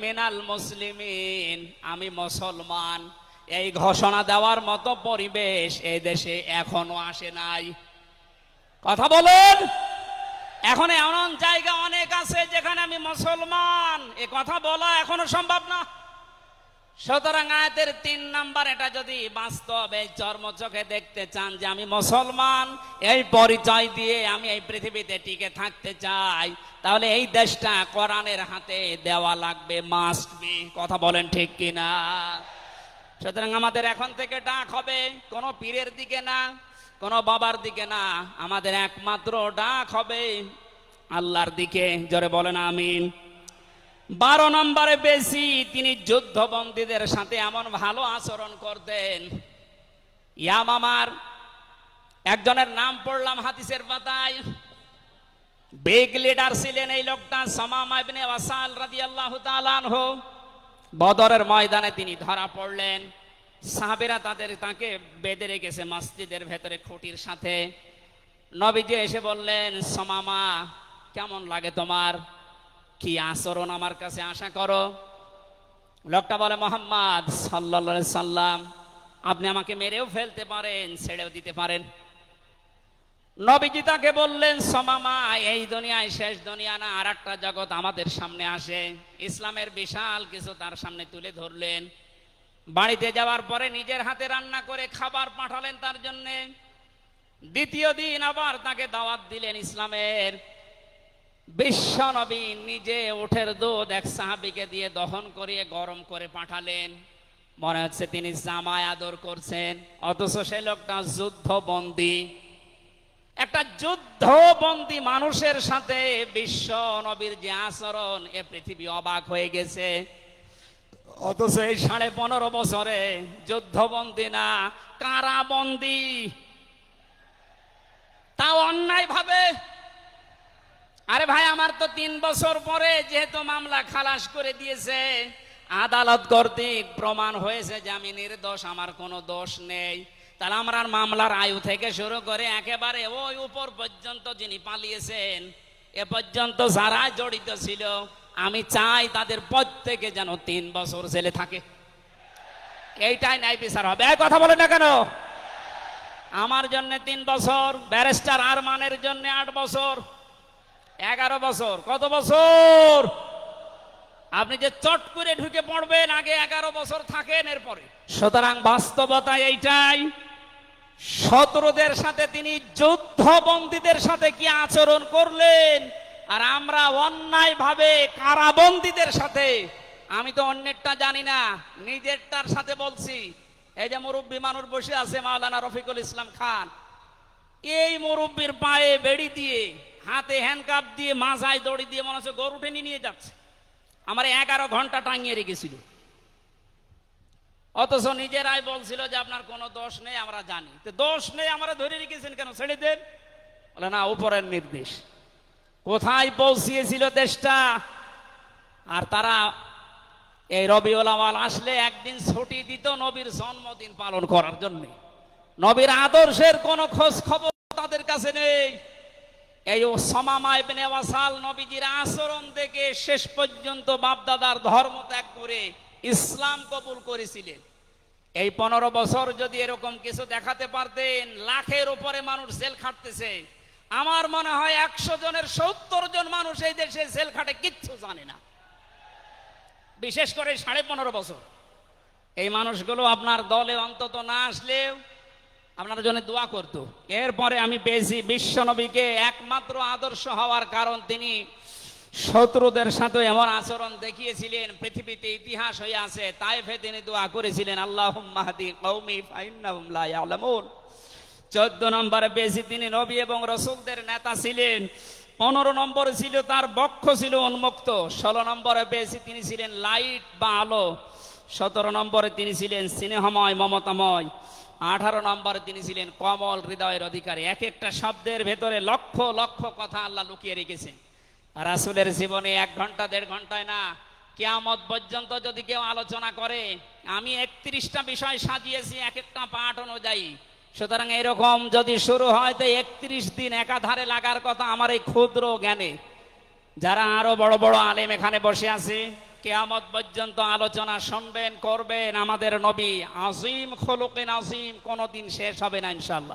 মিনাল মুসলিমিন, আমি মুসলমান, এই ঘোষণা দেওয়ার মতো পরিবেশ এই দেশে এখনো আসে নাই। কথা বলেন। এখন এমন জায়গা অনেক আছে যেখানে আমি মুসলমান, এ কথা বলা এখনো সম্ভব না। সুতরাং আয়াতের 3 নাম্বার, এটা যদি বাস্তব এই চর্মচোখে দেখতে চান যে আমি মুসলমান, এই পরিচয় দিয়ে আমি এই পৃথিবীতে টিকে থাকতে চাই, তাহলে এই দেশটা কোরআনের হাতে দেওয়া লাগবে, মাস্ট বি। কথা বলেন ঠিক কিনা? সুতরাং আমাদের এখন থেকে ডাক হবে কোনো পীরের দিকে না, কোনো বাবার দিকে না, আমাদের একমাত্র ডাক হবে আল্লাহর দিকে। জোরে বলেন আমিন। 12 নম্বরে বেশি, তিনি যুদ্ধবন্দীদের সাথে এমন ভালো আচরণ করতেন। ইয়ামামার একজনের নাম পড়লাম হাদিসের পাতায়, বিগ লিডার ছিলেন এই লোকটা, সামামা ইবনে ওয়াসাল রাদিয়াল্লাহু তাআলা আনহু। বদরের ময়দানে তিনি ধরা পড়লেন। সাহাবীরা তাকে বেঁধে রেখেছে মসজিদের ভেতরে খুঁটির সাথে। নবীজি এসে বললেন, সামামা কেমন লাগে তোমার, কি আচরণ আমার কাছে আশা করো? লোকটা বলে, মুহাম্মদ সাল্লাল্লাহু আলাইহি সাল্লাম, আপনি আমাকে মেরেও ফেলতে পারেন, ছেড়েও দিতে পারেন। নবীজি তাকে বললেন, সামামা এই দুনিয়ায় শেষ দুনিয়া না, আর একটা জগৎ আমাদের সামনে আসে। ইসলামের বিশাল কিছু তার সামনে তুলে ধরলেন। বাড়িতে যাওয়ার পরে নিজের হাতে রান্না করে খাবার পাঠালেন তার জন্য। দ্বিতীয় দিন আবার তাকে দাওয়াত দিলেন ইসলামের। বিশ্ব নবী নিজে উটের দুধ এক সাহাবীকে দিয়ে দহন করিয়ে গরম করে পাঠালেন। মনে হচ্ছে তিনি জামায় আদর করছেন, অথচ সে লোকটা যুদ্ধবন্দী। একটা যুদ্ধবন্দী মানুষের সাথে বিশ্ব নবীর যে আচরণ, এ পৃথিবী অবাক হয়ে গেছে। অথচ এই 15.5 বছরে যুদ্ধবন্দী না, কারাবন্দী, তাও অন্যায় ভাবে। আরে ভাই, আমার তো 3 বছর পরে যেহেতু মামলা খালাস করে দিয়েছে, আদালত কর্তৃক প্রমাণ হয়েছে যে আমি নির্দোষ, আমার কোনো দোষ নেই, তাহলে আমরা মামলার আয়ু থেকে শুরু করে একেবারে ওই উপর পর্যন্ত যিনি পালিয়েছেন এ পর্যন্ত যারা জড়িত ছিল, আমি চাই তাদের প্রত্যেকে যেন 3 বছর জেলে থাকে। এইটাই ন্যায় বিচার হবে। এই কথা বলে না কেন? আমার জন্য 3 বছর, ব্যারিস্টার আরমানের জন্য 8 বছর, 11 বছর। কত বছর? আপনি যে চট করে ঢুকে পড়বেন, আগে 11 বছর থাকেন এরপরে। সুতরাং বাস্তবতা এইটাই। শত্রুদের সাথে তিনি যুদ্ধবন্দীদের সাথে কি আচরণ করলেন, আর আমরা অন্যায় ভাবে কারাবন্দীদের সাথে। আমি তো অন্যেরটা জানি না, নিজেরটার সাথে বলছি। এই যে মুরব্বী মানুষ বসে আছে মাওলানা রফিকুল ইসলাম খান, এই মুরব্বীর পায়ে বেড়ি দিয়ে, হাতে হ্যান্ডকাপ দিয়ে, মাথায় দড়ি দিয়ে মনে হচ্ছে গরু টেনে নিয়ে যাচ্ছে। আমার 11 ঘন্টা টাঙিয়ে রেখেছিল, অথচ নিজেরাই বলছিল যে আপনার কোনো দোষ নেই, আমরা জানি। তো দোষ নেই, আমরা ধরে রেখেছেন কেন, ছেড়ে দেন। বলে না, উপরের নির্দেশ। কোথায় পৌঁছিয়েছিল দেশটা? আর তারা এই রবিউল আউয়াল আসলে একদিন ছুটি দিত নবীর জন্মদিন পালন করার জন্য। নবীর আদর্শের কোনো খোঁজ খবর তাদের কাছে নেই। এই সামামা ইবনে ওয়াসাল নবীজির আচরণ দেখে শেষ পর্যন্ত বাপদাদার ধর্ম ত্যাগ করে ইসলাম কবুল করেছিলেন। এই 15 বছর যদি এরকম কিছু দেখাতে পারতেন, লাখের উপরে মানুষ জেল খাটতেছে। আমার মনে হয় 100 জনের 70 জন মানুষ এই দেশে জেল খাটে, কিচ্ছু জানে না। বিশেষ করে 15.5 বছর এই মানুষগুলো আপনার দলে অন্তত না আসলেও আপনার জন্য দোয়া করতো। এরপরে আমি পেয়েছি বিশ্ব নবীকে একমাত্র আদর্শ হওয়ার কারণ তিনি শত্রুদের সাথে এমন আচরণ দেখিয়েছিলেন, পৃথিবীতে ইতিহাস হয়ে আছে। তাইফে তিনি দোয়া করেছিলেন, আল্লাহুম্মা হাদি কওমি ফাইন্নাহুম লা ইয়ালামুন। 14 নম্বরে পেয়েছি তিনি নবী এবং রাসূলদের নেতা ছিলেন। 15 নম্বরে ছিল তার বক্ষ ছিল উন্মুক্ত। 16 নম্বরে পেয়েছি তিনি ছিলেন লাইট বা আলো। 17 নম্বরে তিনি ছিলেন স্নেহময়, মমতাময়। 18 নম্বরে তিনি ছিলেন কমল হৃদয়ের অধিকারী। এক একটা শব্দের ভেতরে লক্ষ লক্ষ কথা আল্লাহ লুকিয়ে রেখেছেন। রাসূলের জীবনে 1 ঘন্টা 1.5 ঘন্টায় না, কিয়ামত পর্যন্ত যদি কেউ আলোচনা করে, আমি 31টা বিষয় সাজিয়েছি এক একটা পাঠ অনুযায়ী। সুতরাং এরকম যদি শুরু হয় তো 31 দিন একাধারে লাগার কথা আমার এই ক্ষুদ্র জ্ঞানে। যারা আরো বড় বড় আলেম এখানে বসে আছে, কিয়ামত পর্যন্ত আলোচনা শুনবেন, করবেন। আমাদের নবী আজিম খুলুকিন আজিম, কোনদিন শেষ হবে না ইনশাআল্লাহ।